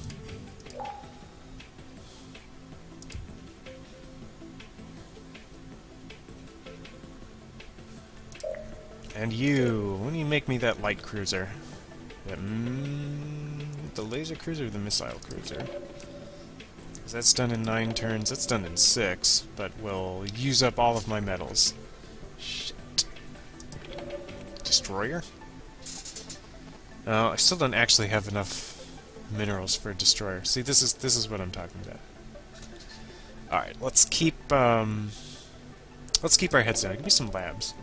And you, when do you make me that light cruiser? That, the laser cruiser or the missile cruiser? 'Cause that's done in 9 turns, that's done in 6, but will use up all of my metals. Shit. Destroyer? I still don't actually have enough minerals for a destroyer. See, this is what I'm talking about. Alright, let's keep our heads down. Give me some labs.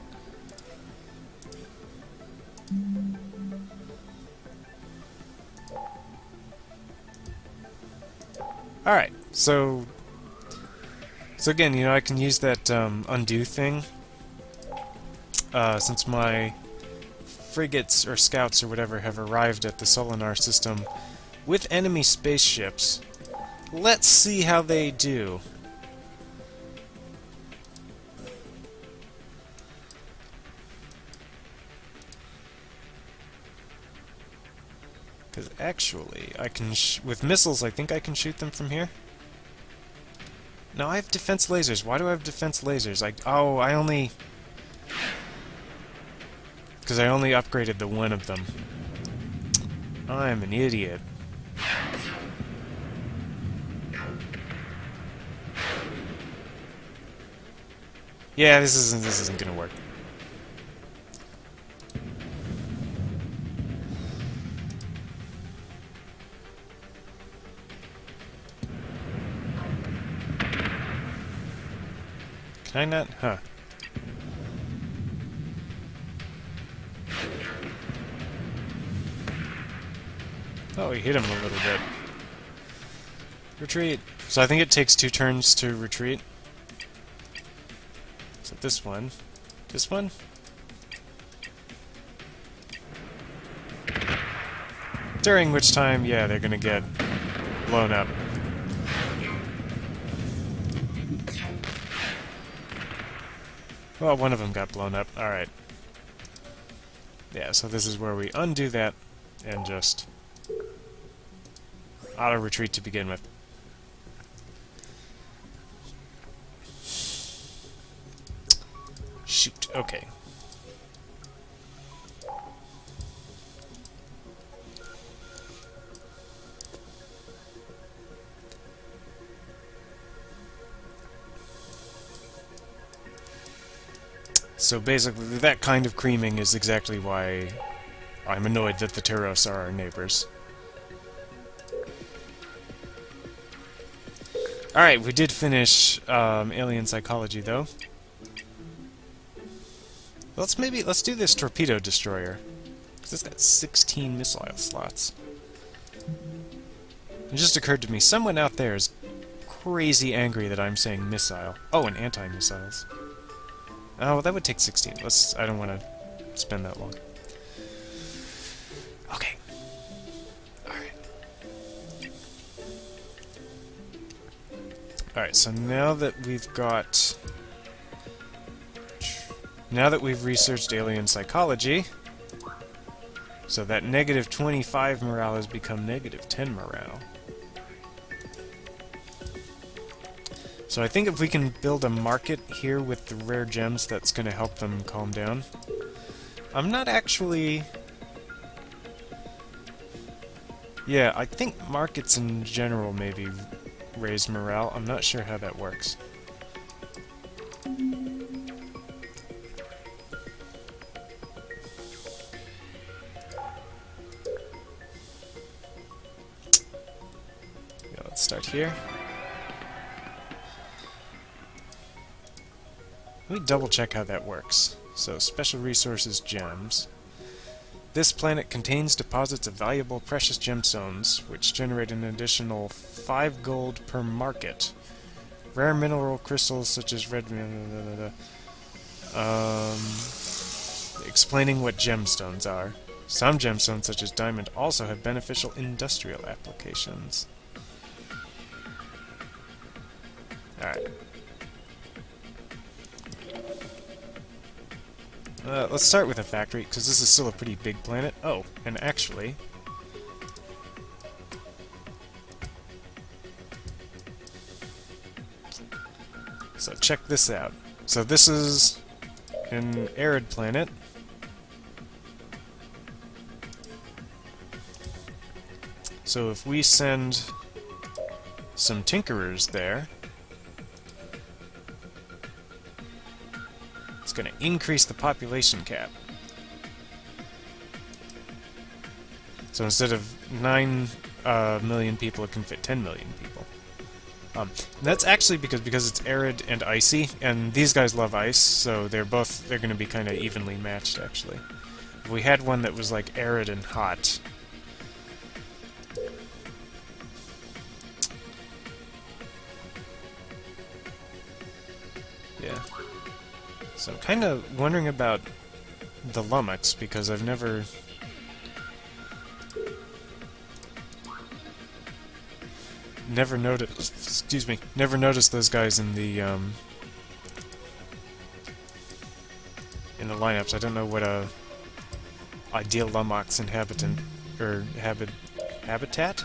Alright, so again, you know, I can use that undo thing, since my frigates or scouts or whatever have arrived at the Solinar system with enemy spaceships. Let's see how they do. Because actually, I can with missiles, I think I can shoot them from here. No, I have defense lasers. Why do I have defense lasers? Because I only upgraded the one of them. I'm an idiot. Yeah, this isn't gonna work. Can I not? Huh. Oh, we hit him a little bit. Retreat. So I think it takes 2 turns to retreat. So this one. This one? During which time, yeah, they're gonna get blown up. Well, one of them got blown up. Alright. Yeah, so this is where we undo that and just auto-retreat to begin with. Shoot, okay. So basically, that kind of creaming is exactly why I'm annoyed that the Tyros are our neighbors. Alright, we did finish alien psychology, though. Let's do this torpedo destroyer, because it's got 16 missile slots. It just occurred to me, someone out there is crazy angry that I'm saying missile. Oh, and anti-missiles. Oh, well, that would take 16. I don't want to spend that long. Okay. Alright, so now that we've researched alien psychology, so that negative 25 morale has become negative 10 morale. So I think if we can build a market here with the rare gems, that's going to help them calm down. I'm not actually... Yeah, I think markets in general maybe raise morale. I'm not sure how that works. Yeah, let's start here. Let me double check how that works. So, special resources gems. This planet contains deposits of valuable precious gemstones, which generate an additional 5 gold per market. Rare mineral crystals such as red... explaining what gemstones are. Some gemstones, such as diamond, also have beneficial industrial applications. Alright. Let's start with a factory, because this is still a pretty big planet. Oh, and actually... So check this out. So this is an arid planet. So if we send some tinkerers there, it's going to increase the population cap. So instead of 9 million people, it can fit 10 million people. And that's actually because it's arid and icy, and these guys love ice, so they're going to be kind of evenly matched, actually. If we had one that was like arid and hot, yeah. So I'm kind of wondering about the lummox, because I've never noticed those guys in the lineups. I don't know what a ideal lummox inhabitant or habitat.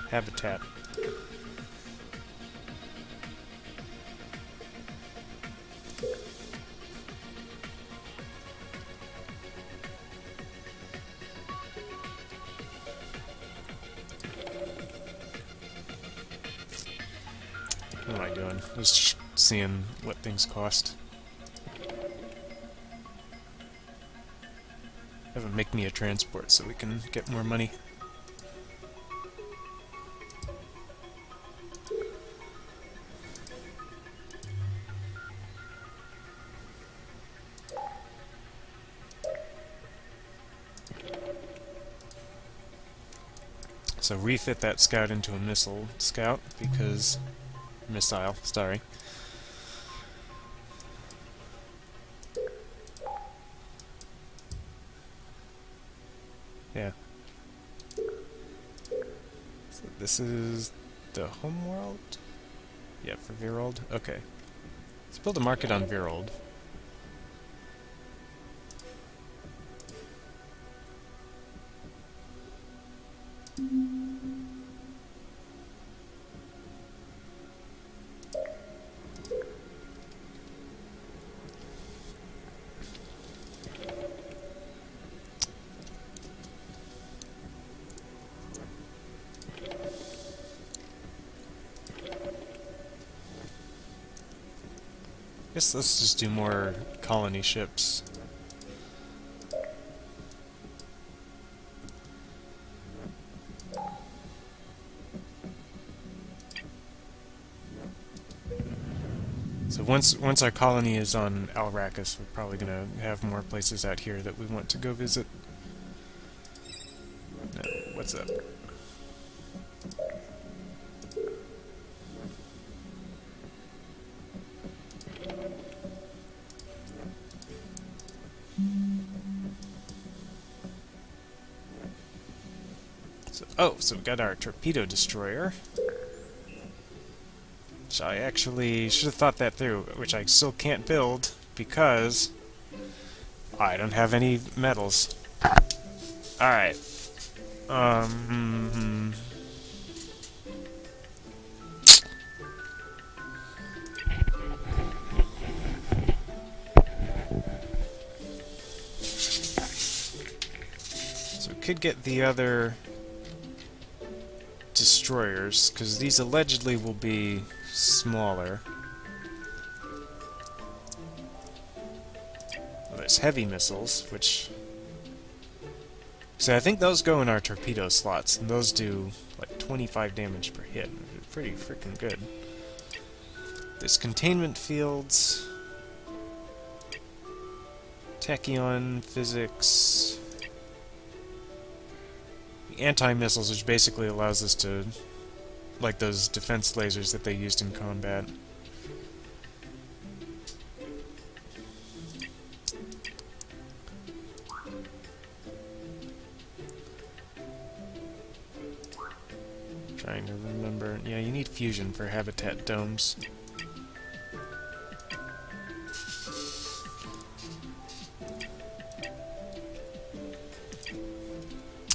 What am I doing? Just seeing what things cost. Have them make me a transport so we can get more money. So refit that scout into a missile scout, because... Missile, sorry. Yeah. So this is the homeworld? Yeah, for Virold? Okay. Let's build a market on Virold. Guess let's just do more colony ships. So once our colony is on Arrakis, we're probably gonna have more places out here that we want to go visit. No, what's up? So we got our torpedo destroyer. Which I actually should have thought that through, which I still can't build because I don't have any metals. Alright. So we could get the other destroyers, because these allegedly will be smaller. Well, there's heavy missiles, which... So I think those go in our torpedo slots, and those do like 25 damage per hit. Pretty freaking good. There's containment fields, tachyon, physics, the anti-missiles, which basically allows us to, like those defense lasers that they used in combat. Trying to remember. Yeah, you need fusion for habitat domes.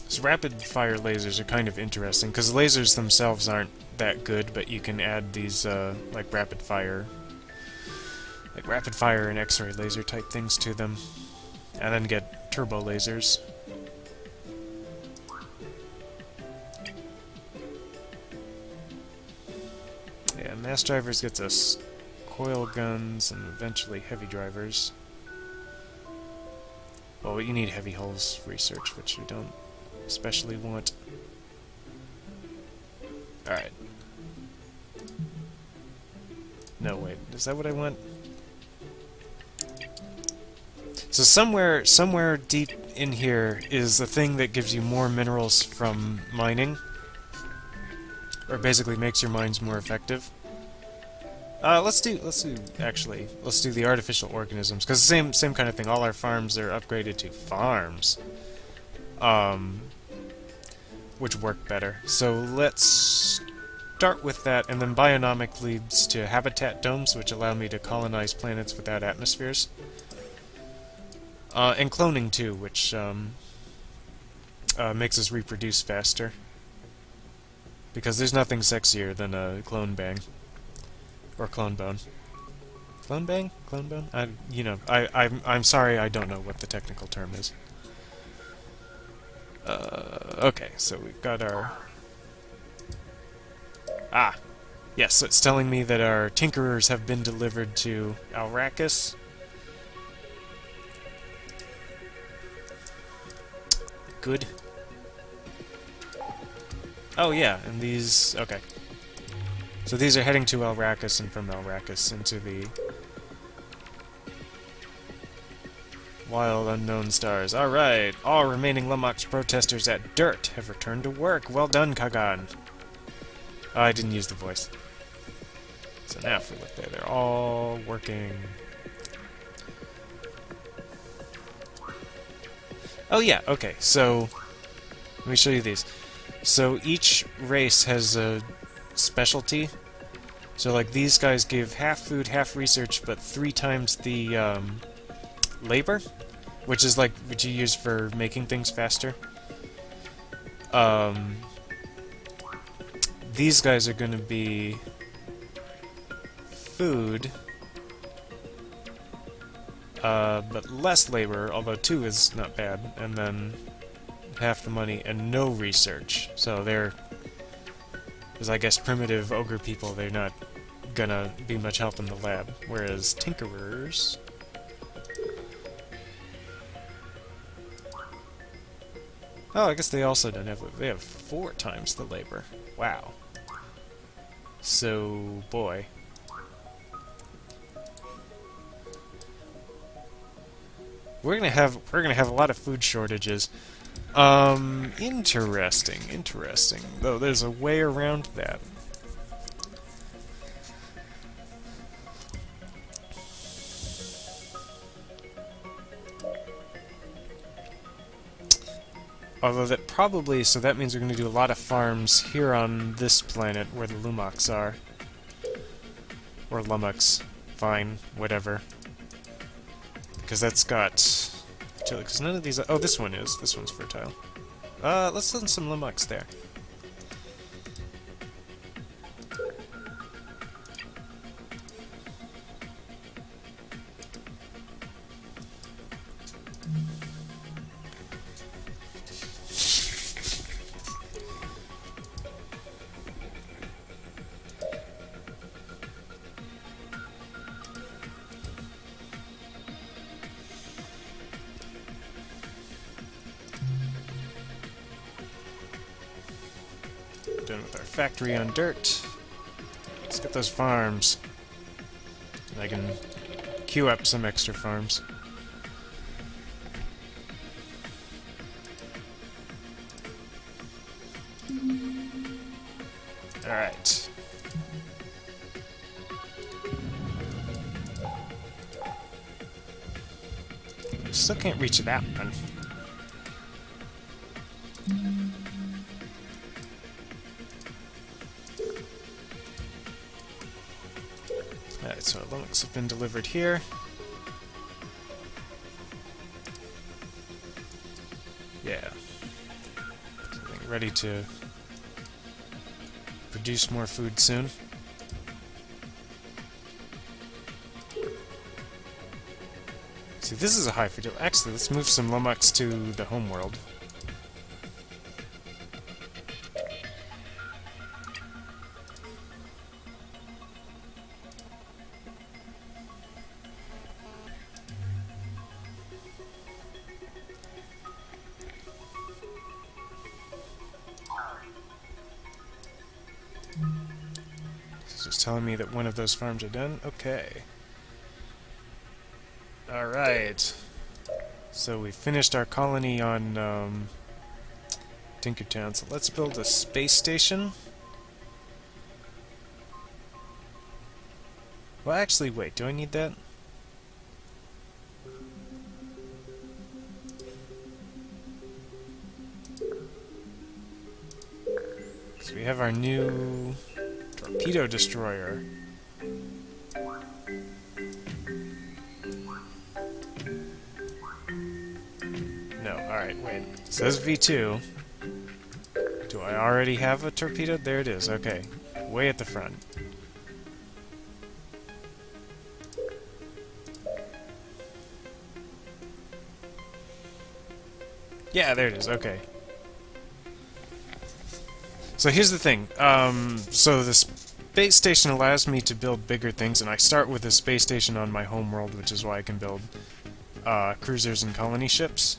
So rapid fire lasers are kind of interesting, because the lasers themselves aren't that good, but you can add these like rapid fire and X-ray laser type things to them, and then get turbo lasers. Yeah, mass drivers gets us coil guns and eventually heavy drivers. Well, you need heavy hulls research, which we don't especially want. Alright. No, wait. Is that what I want? So somewhere deep in here is the thing that gives you more minerals from mining. Or basically makes your mines more effective. Let's do the artificial organisms, because same kind of thing. All our farms are upgraded to farms. Which work better. So let's start with that, and then bionomic leads to habitat domes, which allow me to colonize planets without atmospheres. And cloning too, which makes us reproduce faster. Because there's nothing sexier than a clone bang. Or clone bone. Clone bang? Clone bone? I'm sorry, I don't know what the technical term is. Okay, so we've got our... Ah! Yes, so it's telling me that our Tinkerers have been delivered to Arrakis. Good. Oh yeah, and these... Okay. So these are heading to Arrakis, and from Arrakis into the wild unknown stars. Alright, all remaining Lumox protesters at Dirt have returned to work. Well done, Kagan. Oh, I didn't use the voice. So now if we look there, they're all working. Oh yeah, okay, so let me show you these. So each race has a specialty. So like these guys give half food, half research, but 3 times the labor, which is like what you use for making things faster. These guys are going to be food, but less labor, although 2 is not bad, and then half the money and no research. So they're, as I guess primitive ogre people, they're not gonna be much help in the lab. Whereas tinkerers... Oh, I guess they also don't have... They have 4 times the labor. Wow. So, boy. We're gonna have a lot of food shortages. Interesting. Though there's a way around that. Although that probably, so that means we're going to do a lot of farms here on this planet where the Lumaks are. Or Lumaks. Fine, whatever. Because that's got... Because none of these... Oh, this one is. This one's fertile. Let's send some Lumaks there. Done with our factory on dirt. Let's get those farms. And I can queue up some extra farms. Alright. Still can't reach that one. Alright, so Lumaks have been delivered here. Yeah. Something ready to produce more food soon. See, this is a high fertility. Actually, let's move some Lumaks to the homeworld. This is telling me that one of those farms are done. Okay. Alright. So we finished our colony on Tinkertown, so let's build a space station. Well, actually, wait, do I need that? So we have our new torpedo destroyer. No, alright, wait. It says V2. Do I already have a torpedo? There it is, okay. Way at the front. Yeah, there it is, okay. So here's the thing. So the space station allows me to build bigger things, and I start with a space station on my homeworld, which is why I can build cruisers and colony ships.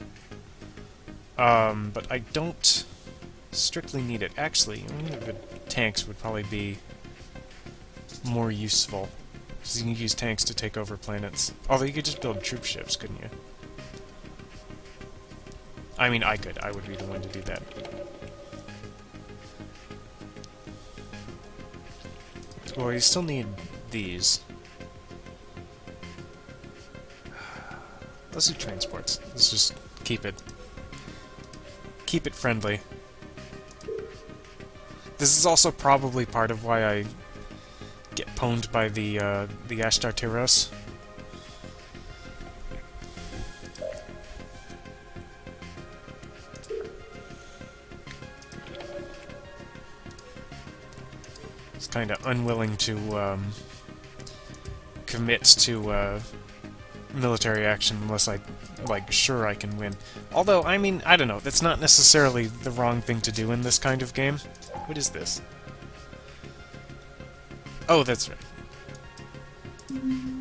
But I don't strictly need it. Actually, the tanks would probably be more useful. Because you can use tanks to take over planets. Although you could just build troop ships, couldn't you? I mean, I could. I would be the one to do that. Well, you still need these. Let's do transports. Let's just keep it friendly. This is also probably part of why I get pwned by the Ashtar-Tyros. It's kind of unwilling to commit to military action unless I sure I can win. Although, I mean, I don't know, that's not necessarily the wrong thing to do in this kind of game. What is this? Oh, that's right.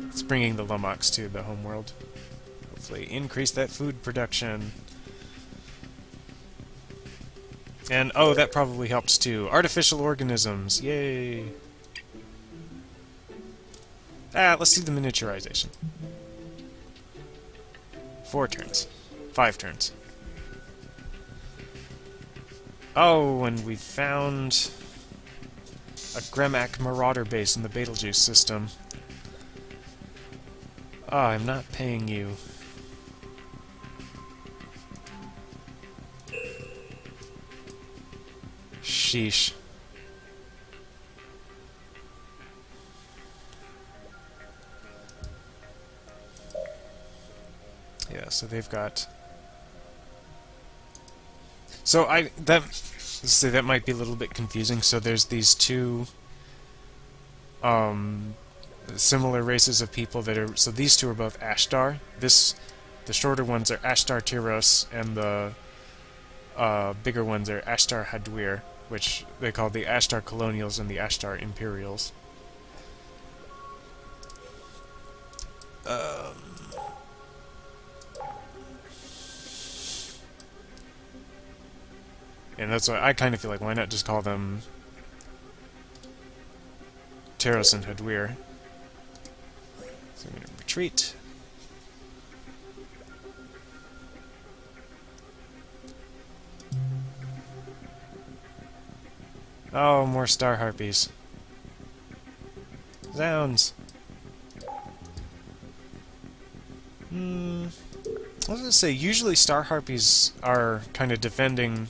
It's bringing the Lomox to the homeworld. Hopefully increase that food production. And, oh, that probably helps too. Artificial organisms, yay! Let's do the miniaturization. 4 turns. 5 turns. Oh, and we found a Gremak Marauder base in the Betelgeuse system. Ah, I'm not paying you. Sheesh. Yeah, so they've got... So let's say that might be a little bit confusing. So there's these two similar races of people that are... So these two are both Ashtar. The shorter ones are Ashtar Tyros, and the bigger ones are Ashtar Hadwir, which they call the Ashtar Colonials and the Ashtar Imperials. And that's why I kind of feel like, why not just call them Tyros and Hadwir? So I'm going to retreat. Oh, more star harpies. Zounds. I was going to say, usually star harpies are kind of defending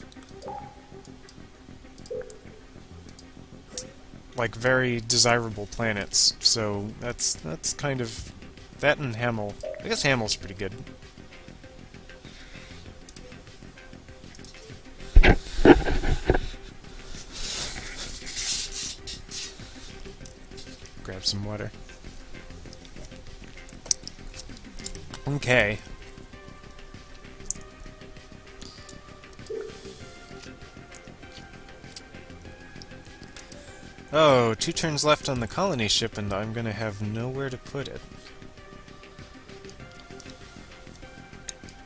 like very desirable planets, so that's kind of that. And Hamel, I guess Hamel's pretty good. Grab some water. Okay. Oh, 2 turns left on the colony ship, and I'm gonna have nowhere to put it.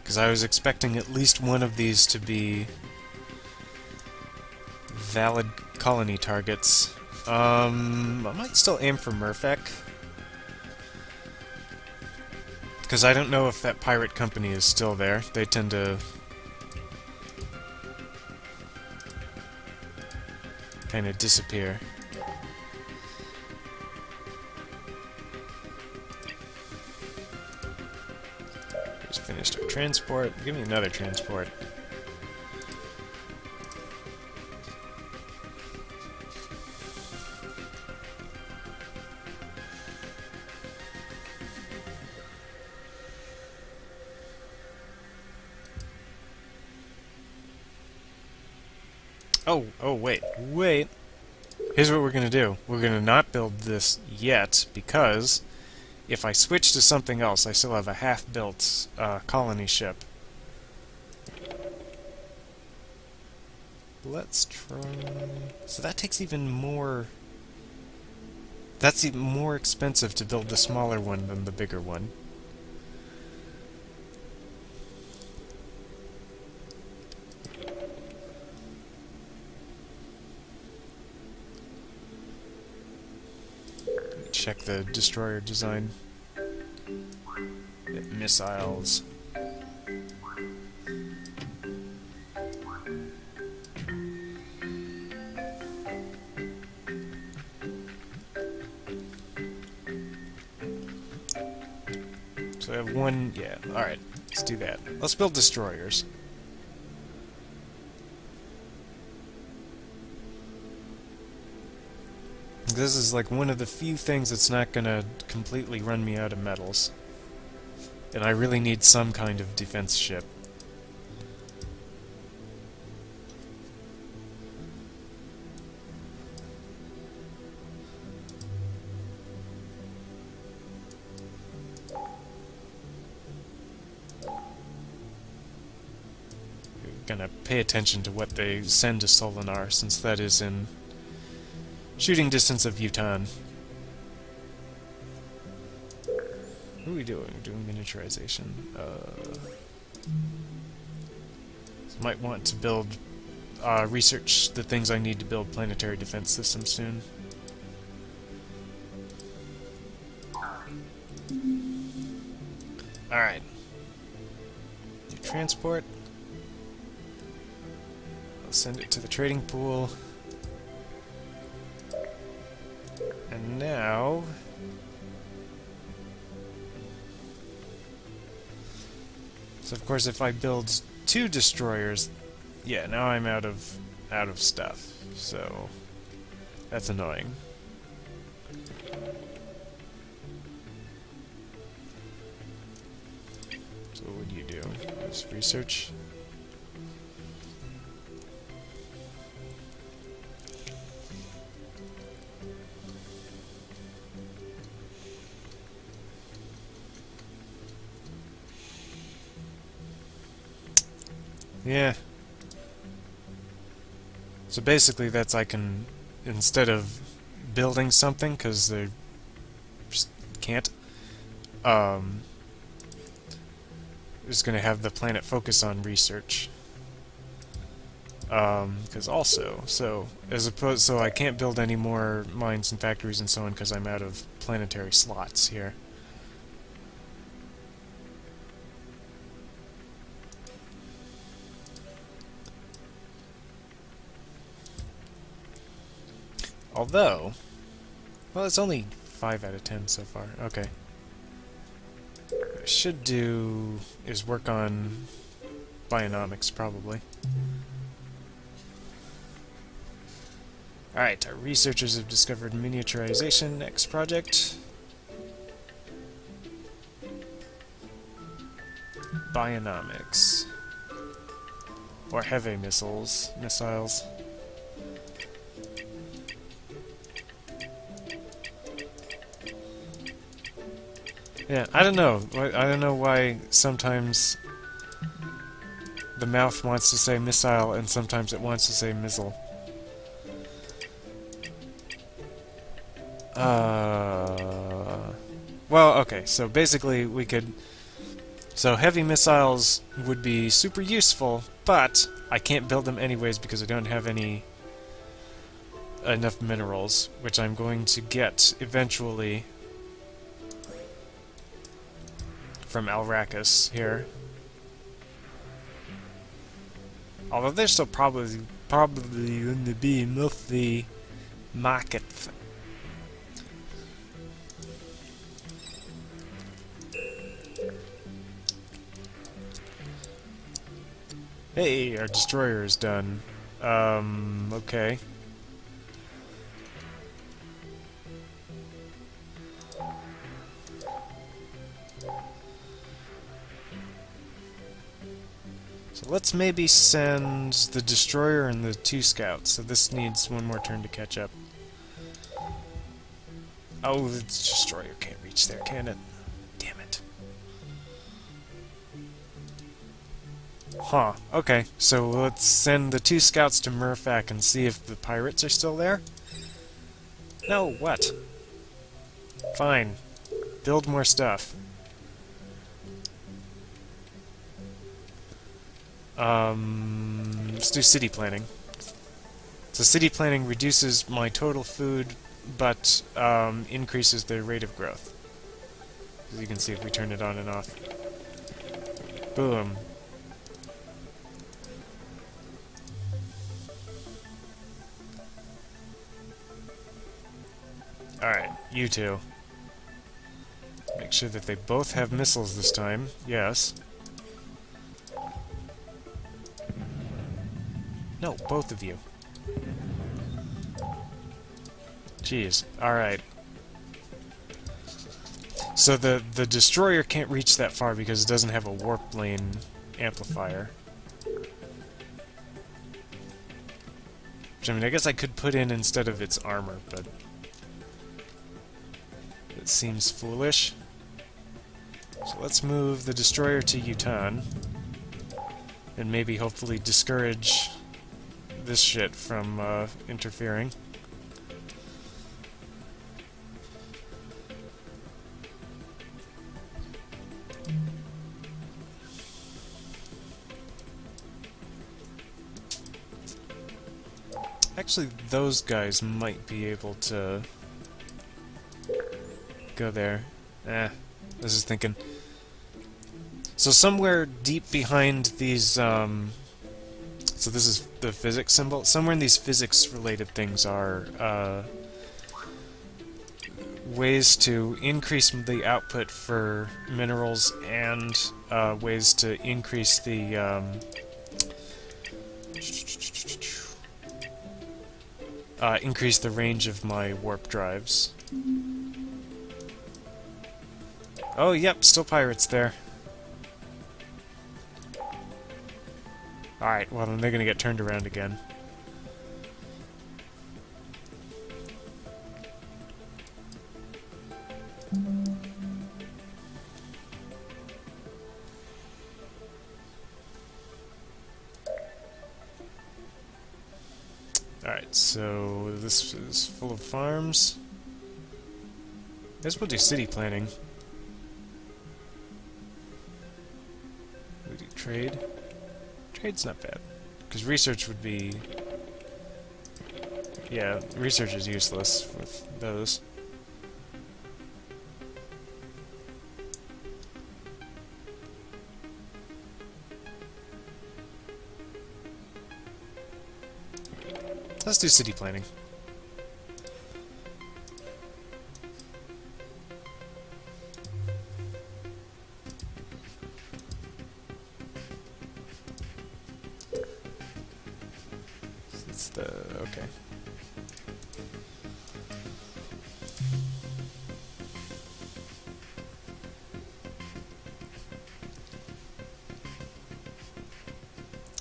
Because I was expecting at least one of these to be valid colony targets. I might still aim for Murphec. Because I don't know if that pirate company is still there. They tend to kind of disappear. Just finished our transport. Give me another transport. Oh, wait. Here's what we're gonna do. We're gonna not build this yet, because if I switch to something else, I still have a half-built colony ship. Let's try... So that takes even more... That's even more expensive to build the smaller one than the bigger one. Check the destroyer design. Missiles. So I have one, yeah, alright, let's do that. Let's build destroyers. This is like one of the few things that's not gonna completely run me out of metals. And I really need some kind of defense ship. Gonna pay attention to what they send to Solinar, since that is in shooting distance of Yutan. What are we doing? Doing miniaturization. Might want to build, research the things I need to build planetary defense systems soon. Alright. Transport. I'll send it to the trading pool. And now... So of course if I build 2 destroyers, yeah, now I'm out of stuff. So that's annoying. So what do you do? Just research. Yeah. So basically that's I can, instead of building something, because they just can't, just gonna have the planet focus on research. Because also, so I can't build any more mines and factories and so on because I'm out of planetary slots here. Although, well, it's only 5 out of 10 so far. Okay. What I should do is work on bionomics, probably. Alright, our researchers have discovered miniaturization. Next project. Bionomics. Or heavy missiles. Yeah, I don't know. I don't know why sometimes the mouth wants to say missile and sometimes it wants to say missile. Well, okay, so basically we could... So heavy missiles would be super useful, but I can't build them anyways because I don't have enough minerals, which I'm going to get eventually from Alrakis here. Although they're still probably going to be mostly market. Hey, our destroyer is done. Okay. So let's maybe send the destroyer and the 2 scouts. So this needs 1 more turn to catch up. Oh, the destroyer can't reach there, can it? Damn it. Huh, okay. So let's send the 2 scouts to Murfak and see if the pirates are still there. No, what? Fine. Build more stuff. Let's do city planning. So city planning reduces my total food, but increases the rate of growth. As you can see if we turn it on and off. Boom. Alright, you two. Make sure that they both have missiles this time. Yes. No, both of you. Jeez. Alright. So the destroyer can't reach that far because it doesn't have a warp lane amplifier. Which, I mean, I guess I could put in instead of its armor, but it seems foolish. So let's move the destroyer to Yutan. And maybe hopefully discourage this shit from interfering. Actually, those guys might be able to go there. I was just thinking. So somewhere deep behind these, so this is the physics symbol. Somewhere in these physics-related things are ways to increase the output for minerals and ways to increase the range of my warp drives. Oh, yep, still pirates there. Alright, well then they're gonna get turned around again. Alright, so this is full of farms. I guess we'll do city planning. We do trade. Trade's not bad. Because research would be... Yeah, research is useless with those. Let's do city planning. It's the... okay.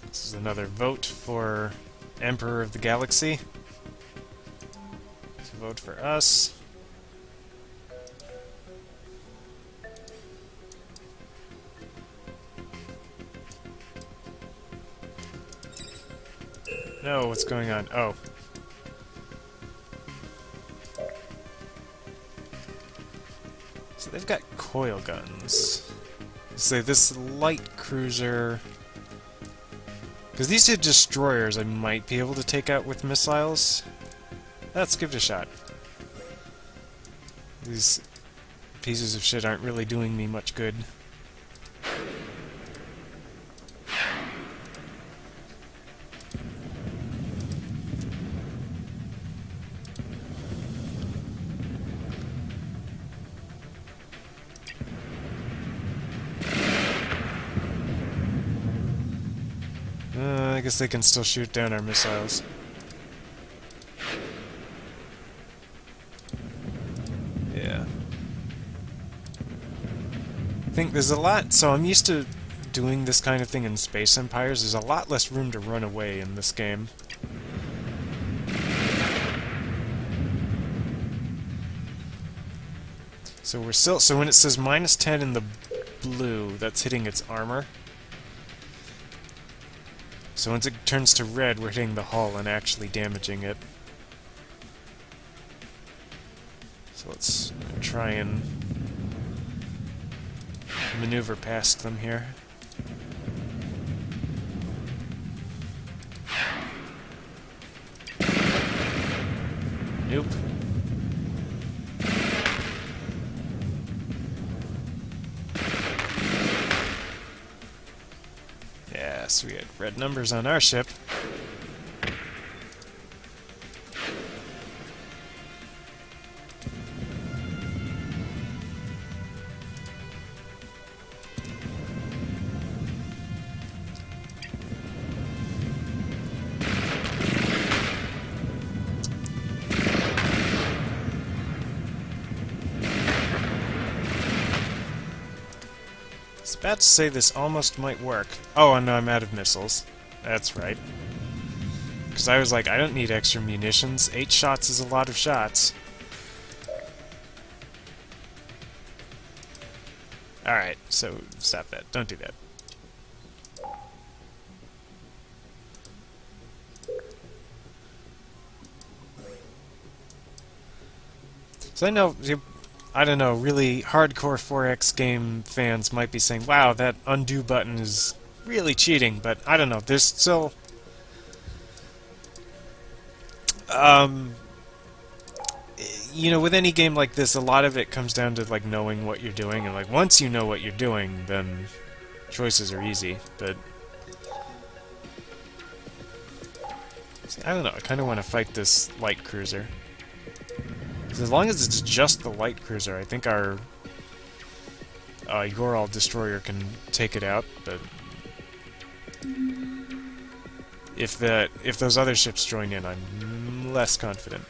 This is another vote for Emperor of the Galaxy. So vote for us. No, what's going on? Oh. So they've got coil guns. So this light cruiser... Because these are destroyers I might be able to take out with missiles. Let's give it a shot. These pieces of shit aren't really doing me much good. I guess they can still shoot down our missiles. Yeah. I think there's a lot, so I'm used to doing this kind of thing in Space Empires. There's a lot less room to run away in this game. So we're still, so when it says -10 in the blue, that's hitting its armor. So once it turns to red, we're hitting the hull and actually damaging it. So let's try and maneuver past them here. Nope. Yes, we had red numbers on our ship. I was about to say this almost might work. Oh, and no, I'm out of missiles. That's right. Because I was like, I don't need extra munitions. 8 shots is a lot of shots. Alright, so stop that. Don't do that. So I don't know, really hardcore 4X game fans might be saying, wow, that undo button is really cheating, but I don't know, there's still... Um, you know, with any game like this, a lot of it comes down to like knowing what you're doing, and like once you know what you're doing, then choices are easy. But see, I don't know. I kind of want to fight this light cruiser. As long as it's just the light cruiser, I think our Ural destroyer can take it out. But if those other ships join in, I'm less confident.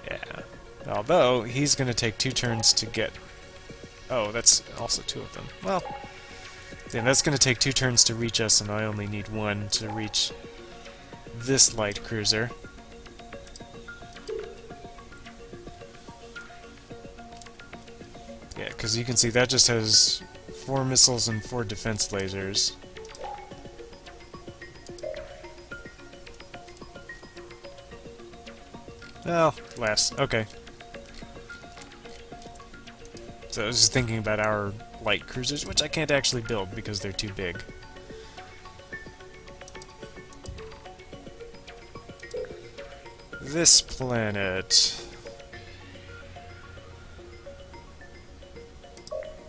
Yeah. Although he's going to take 2 turns to get. Oh, that's also 2 of them. Well, then that's going to take 2 turns to reach us, and I only need 1 to reach this light cruiser. Yeah, because you can see that just has 4 missiles and 4 defense lasers. Oh, less. Okay. So I was just thinking about our light cruisers, which I can't actually build because they're too big. This planet...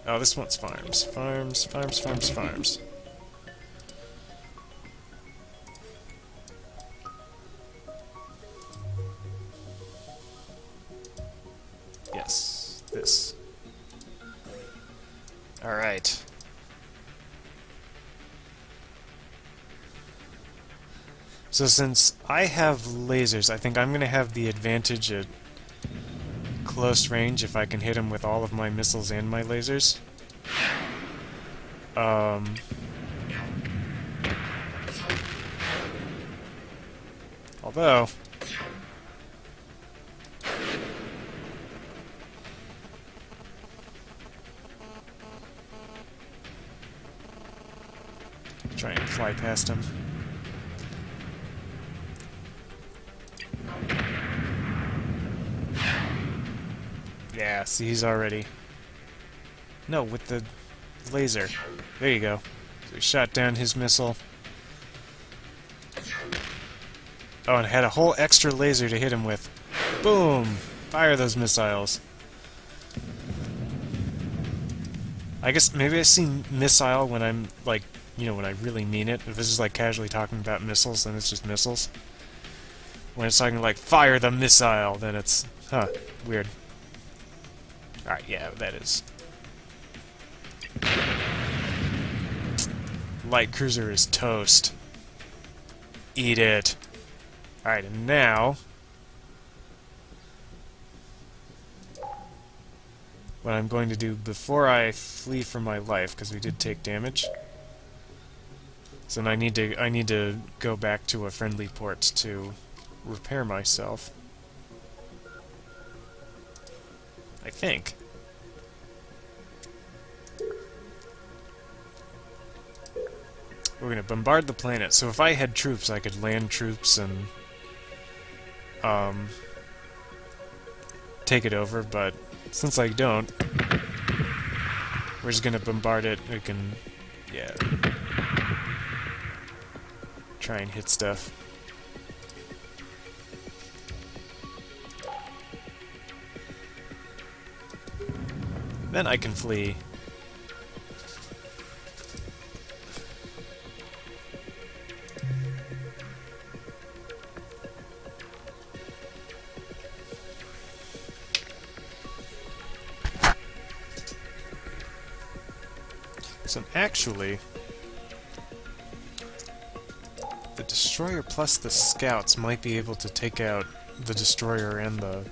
Oh, this one's farms. Farms, farms, farms, farms. Yes, this. Alright. So since I have lasers, I think I'm going to have the advantage at close range if I can hit him with all of my missiles and my lasers. Although... try and fly past him. Yeah, see, he's already... No, with the laser. There you go. So he shot down his missile. Oh, and had a whole extra laser to hit him with. Boom! Fire those missiles. I guess maybe I see missile when I'm, like, you know, when I really mean it. If this is, like, casually talking about missiles, then it's just missiles. When it's talking, like, fire the missile, then it's... Huh, weird. Alright, yeah, that is... Light cruiser is toast. Eat it. Alright, and now... what I'm going to do before I flee for my life, because we did take damage. So I need to go back to a friendly port to repair myself. I think. We're gonna bombard the planet. So if I had troops, I could land troops and take it over, but since I don't, we're just gonna bombard it. We can, yeah, try and hit stuff. Then I can flee. So actually, the destroyer plus the scouts might be able to take out the destroyer and the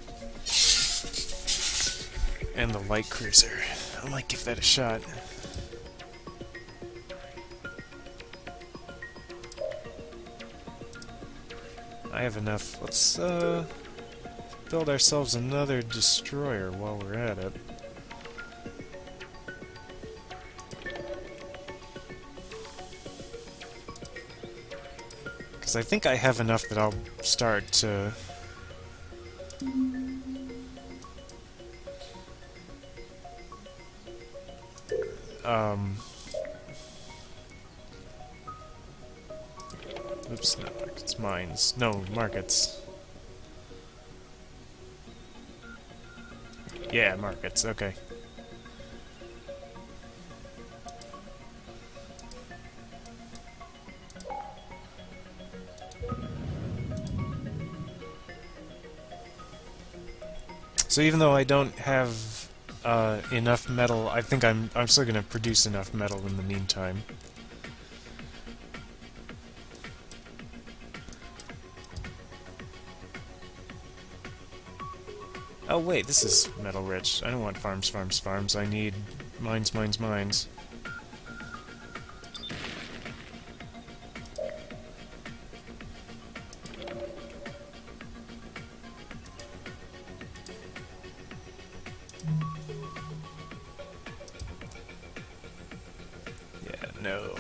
light cruiser. I might give that a shot. I have enough. Let's build ourselves another destroyer while we're at it. Because I think I have enough that I'll start to... Oops, not markets. Mines. No, markets. Yeah, markets. Okay. So even though I don't have enough metal, I think I'm still gonna produce enough metal in the meantime. Oh wait, this is metal rich. I don't want farms, farms, farms. I need mines, mines, mines. Yeah, no,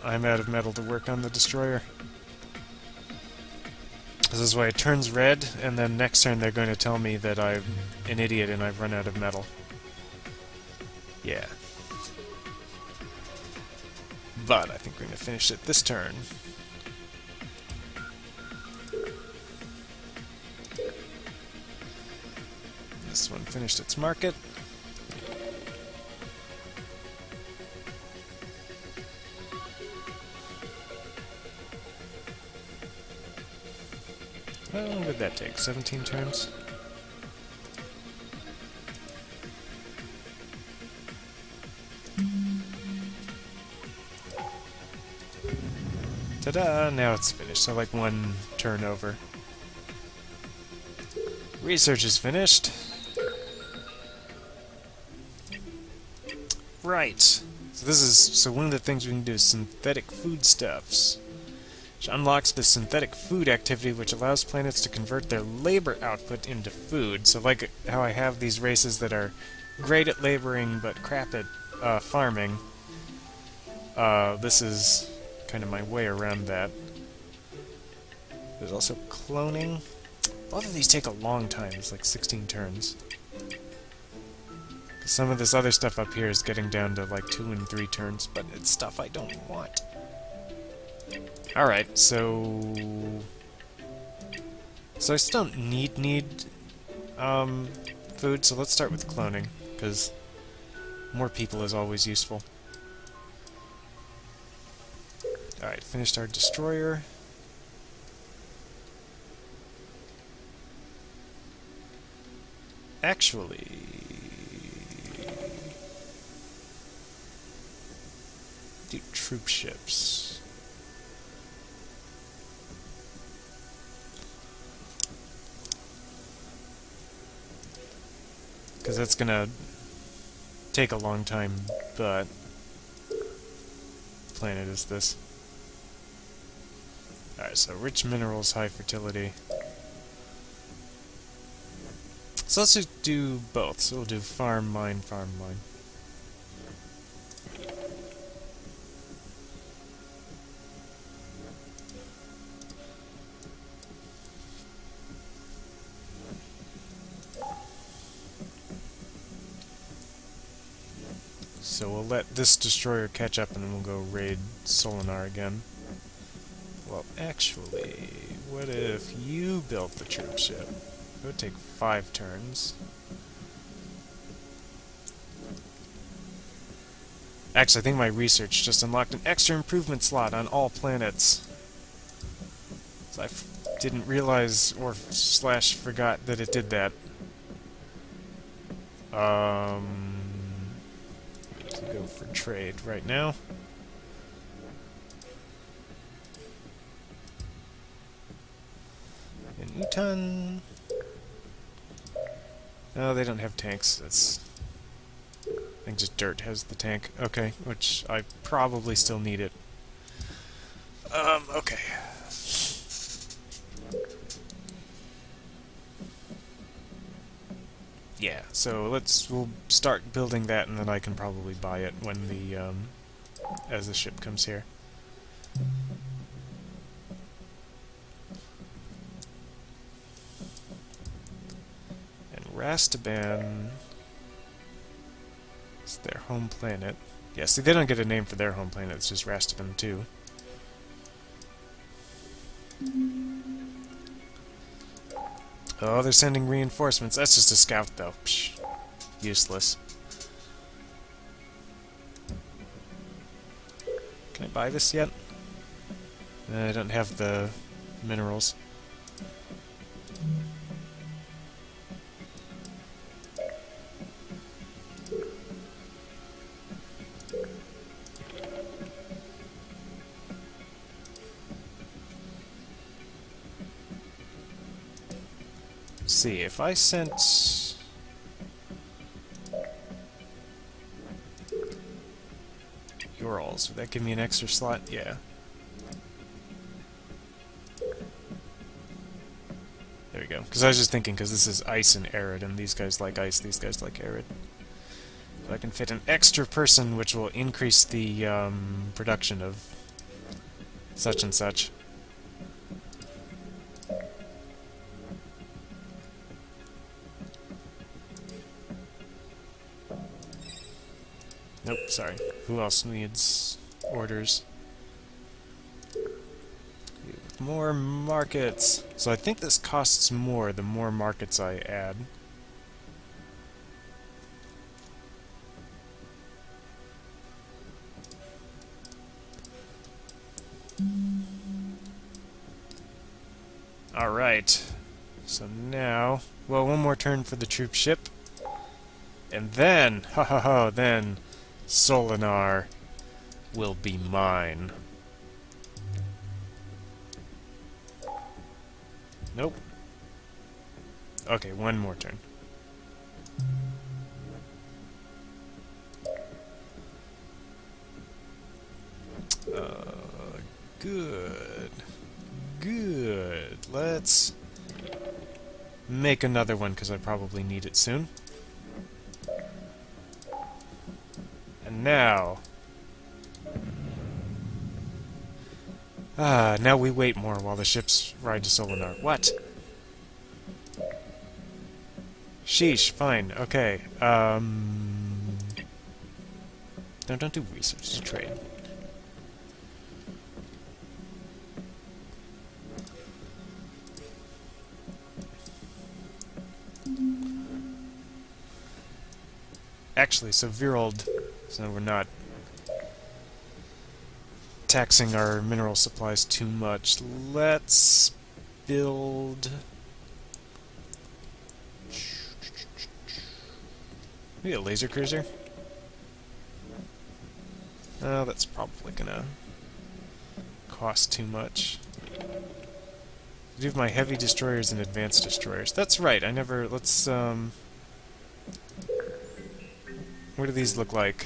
I'm out of metal to work on the destroyer. This is why it turns red, and then next turn they're going to tell me that I'm an idiot and I've run out of metal. Yeah. But I think we're going to finish it this turn. This one finished its market. How long did that take? 17 turns? Ta-da! Now it's finished, so like one turn over. Research is finished. Right. So one of the things we can do is synthetic foodstuffs, which unlocks the synthetic food activity, which allows planets to convert their labor output into food. So like how I have these races that are great at laboring but crap at farming, this is kind of my way around that. There's also cloning. Both of these take a long time. It's like 16 turns. Some of this other stuff up here is getting down to like 2 and 3 turns, but it's stuff I don't want. Alright, so I still don't need food, so let's start with cloning, because more people is always useful. Alright, finished our destroyer. Actually, do troop ships. Because that's gonna take a long time, but planet is this. Alright, so rich minerals, high fertility. So let's just do both. So we'll do farm, mine, farm, mine. So we'll let this destroyer catch up and then we'll go raid Solinar again. Well, actually, what if you built the troop ship? It would take 5 turns. Actually, I think my research just unlocked an extra improvement slot on all planets. So I didn't realize or slash forgot that it did that. To go for trade right now. And Utan. No, they don't have tanks. That's, I think just dirt has the tank. Okay, which I probably still need it. Okay. Yeah, so we'll start building that, and then I can probably buy it when the, as the ship comes here. Rastaban is their home planet. Yeah, see, they don't get a name for their home planet, it's just Rastaban 2. Oh, they're sending reinforcements. That's just a scout, though. Psh, useless. Can I buy this yet? I don't have the minerals. Let's see, if I sent... Urals, would that give me an extra slot? Yeah. There we go. Because I was just thinking, because this is ice and arid, and these guys like ice, these guys like arid. So I can fit an extra person, which will increase the production of such and such. Nope, sorry. Who else needs orders? More markets! So I think this costs more the more markets I add. Alright. So now... Well, one more turn for the troop ship. And then... Ha ha ha! Then... Solinar will be mine. Nope. Okay, one more turn. Good. Good. Let's make another one, because I probably need it soon. And now... now we wait more while the ships ride to Solinar. What? Sheesh, fine, okay. No, don't do research, just trade. Actually, so Virold, so we're not taxing our mineral supplies too much. Let's build... Maybe a laser cruiser? Oh, that's probably gonna cost too much. I do have my heavy destroyers and advanced destroyers. That's right, I never... Let's, what do these look like?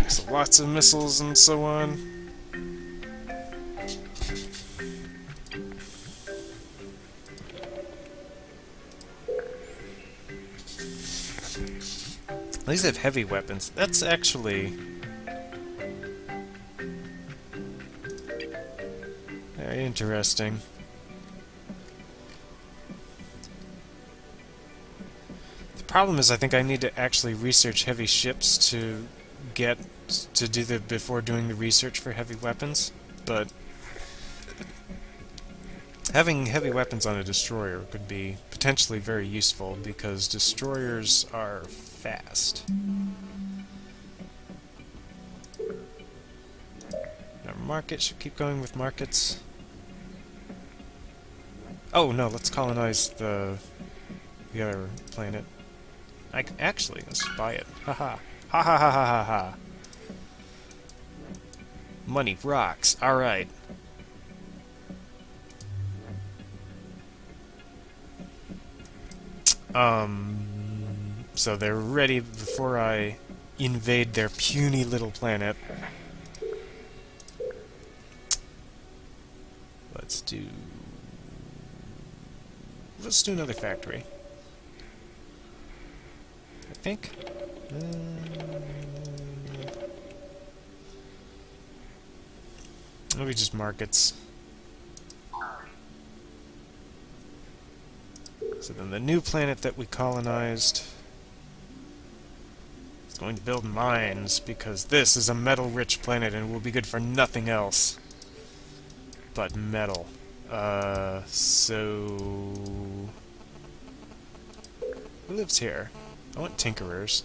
So lots of missiles and so on. These have heavy weapons. That's actually... very interesting. The problem is I think I need to actually research heavy ships to get to do the before doing the research for heavy weapons, but having heavy weapons on a destroyer could be potentially very useful because destroyers are fast. Our market should keep going with markets. Oh no, let's colonize the other planet. I can actually let's buy it. Haha. Ha ha ha ha ha ha. Money rocks. Alright. So they're ready before I invade their puny little planet. Let's do another factory. I think. Maybe just markets. So then the new planet that we colonized is going to build mines because this is a metal-rich planet and will be good for nothing else. but metal. So... Who lives here? I want tinkerers.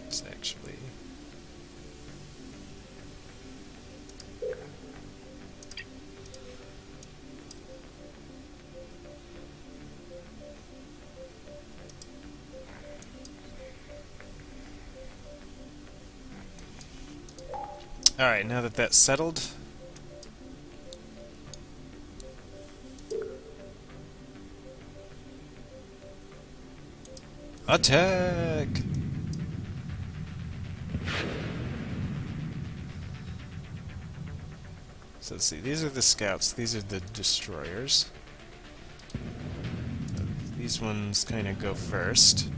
It's actually... Alright, now that that's settled... Attack! So let's see, these are the scouts, these are the destroyers. These ones kind of go first.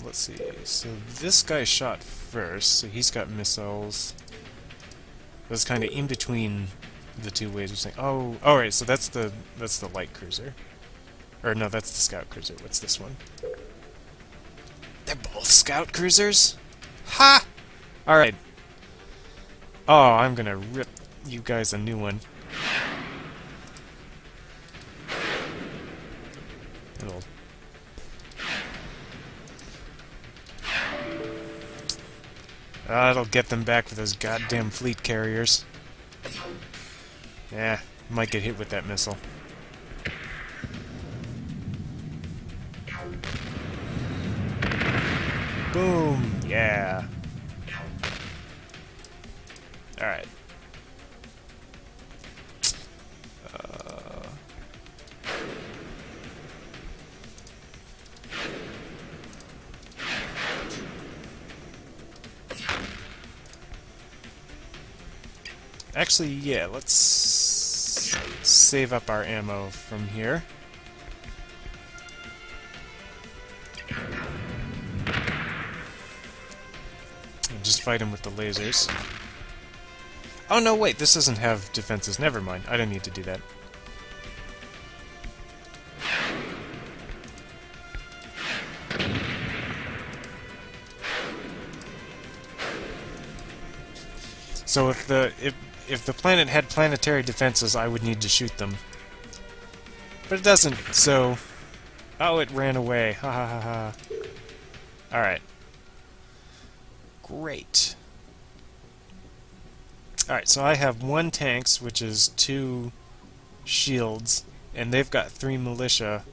Let's see, so this guy shot first, so he's got missiles. That's kind of in between the two ways of saying, oh, alright, so that's the light cruiser. Or no, that's the scout cruiser. What's this one? They're both scout cruisers? Ha! Alright. Oh, I'm gonna rip you guys a new one. It'll... That'll get them back for those goddamn fleet carriers. Yeah, might get hit with that missile. Boom! Yeah. Alright. Actually, yeah, let's save up our ammo from here. And just fight him with the lasers. Oh no, wait, this doesn't have defenses. Never mind, I don't need to do that. So if the planet had planetary defenses, I would need to shoot them. But it doesn't, so... Oh, it ran away. Ha ha ha ha. Alright. Great. Alright, so I have 1 tanks, which is 2 shields, and they've got 3 militia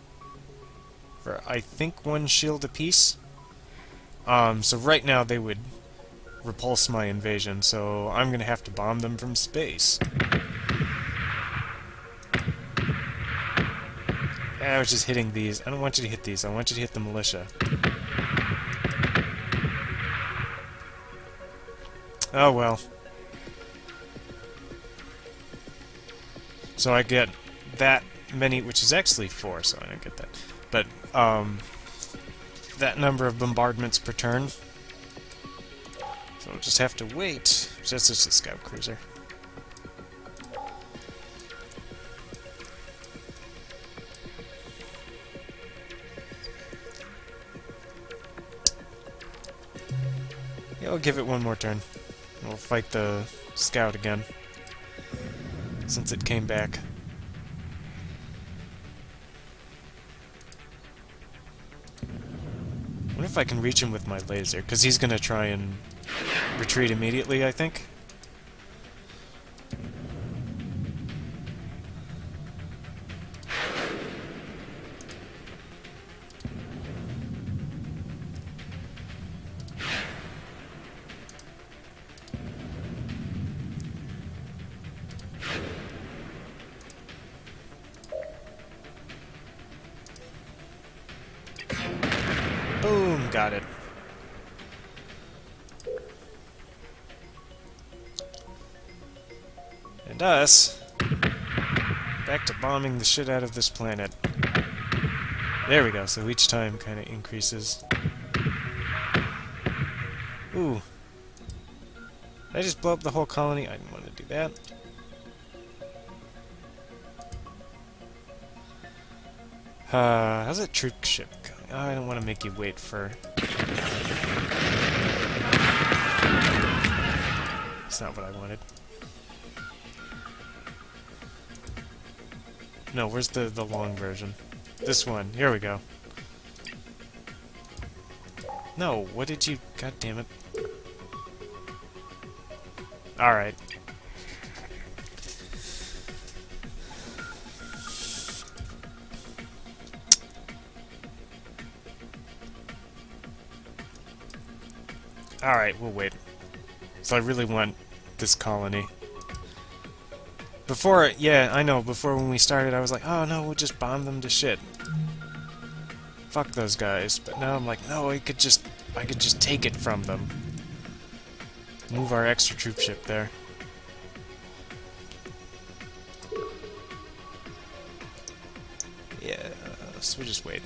for, I think, 1 shield apiece. So right now they would repulse my invasion, so I'm gonna have to bomb them from space. I was just hitting these. I don't want you to hit these. I want you to hit the militia. Oh well. So I get that many, which is actually 4, so I don't get that. But, that number of bombardments per turn. So we'll just have to wait. That's just a scout cruiser. Yeah, we'll give it 1 more turn. We'll fight the scout again, since it came back. I wonder if I can reach him with my laser, because he's going to try and retreat immediately, I think. Boom! Got it. And us, back to bombing the shit out of this planet. There we go, so each time kind of increases. Ooh. Did I just blow up the whole colony? I didn't want to do that. How's that troop ship going? Oh, I don't want to make you wait for... It's not what I wanted. No, where's the long version? This one. Here we go. No, what did you... God damn it. Alright. Alright, we'll wait. So I really want this colony. Before, yeah, I know, before when we started I was like, oh no, we'll just bomb them to shit. Fuck those guys. But now I'm like, no, I could just take it from them. Move our extra troop ship there. Yeah, so we'll just wait.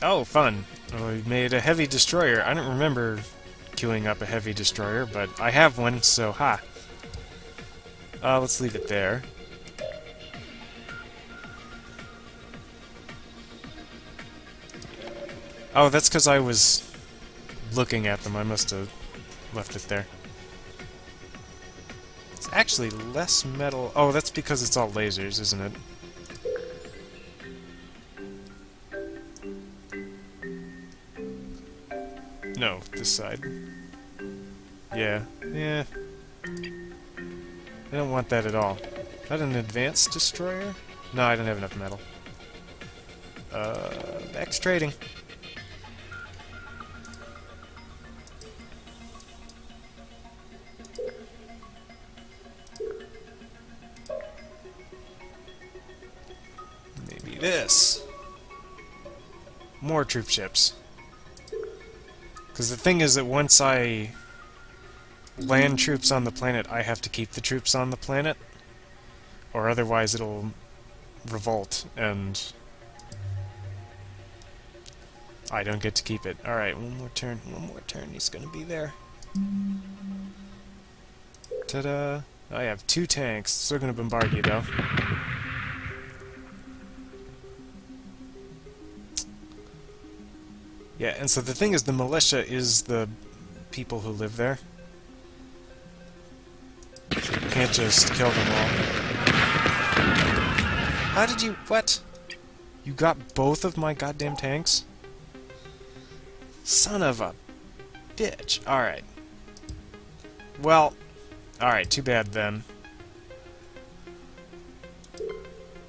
Oh, fun. We made a heavy destroyer. I don't remember queuing up a heavy destroyer, but I have one, so ha. Let's leave it there. Oh, that's because I was looking at them. I must have left it there. It's actually less metal. Oh, that's because it's all lasers, isn't it? No, this side. Yeah. Yeah. I don't want that at all. Is that an advanced destroyer? No, I don't have enough metal. X trading. Maybe this. More troop ships. Because the thing is that once I land troops on the planet, I have to keep the troops on the planet. Or otherwise it'll revolt, and I don't get to keep it. Alright, one more turn, he's gonna be there. Ta-da! I have 2 tanks, still gonna bombard you though. Yeah, and so the thing is, the militia is the people who live there. So you can't just kill them all. How did you... What? You got both of my goddamn tanks? Son of a bitch. Alright. Well, alright, too bad then.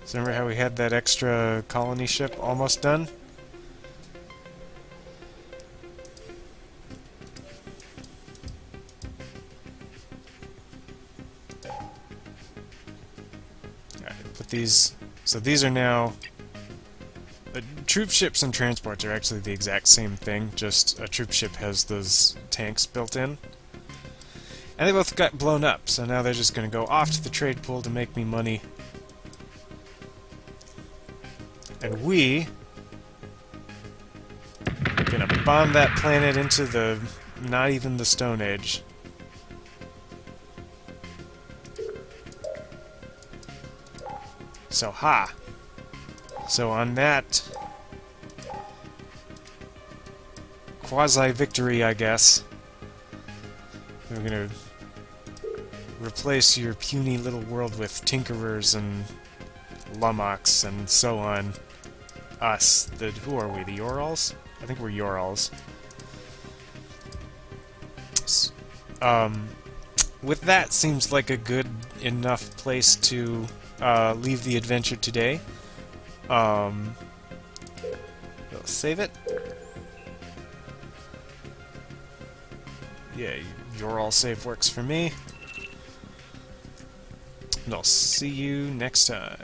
So remember how we had that extra colony ship almost done? Put these... So these are now... troop ships and transports are actually the exact same thing, just a troop ship has those tanks built in. And they both got blown up, so now they're just going to go off to the trade pool to make me money. And we... are going to bomb that planet into the... not even the Stone Age. So, ha! So on that quasi-victory, I guess, we're gonna replace your puny little world with Tinkerers and Lummox and so on. Us. Who are we? The Urals? I think we're Urals. With that, seems like a good enough place to leave the adventure today. We'll save it. Yeah, your all save works for me. And I'll see you next time.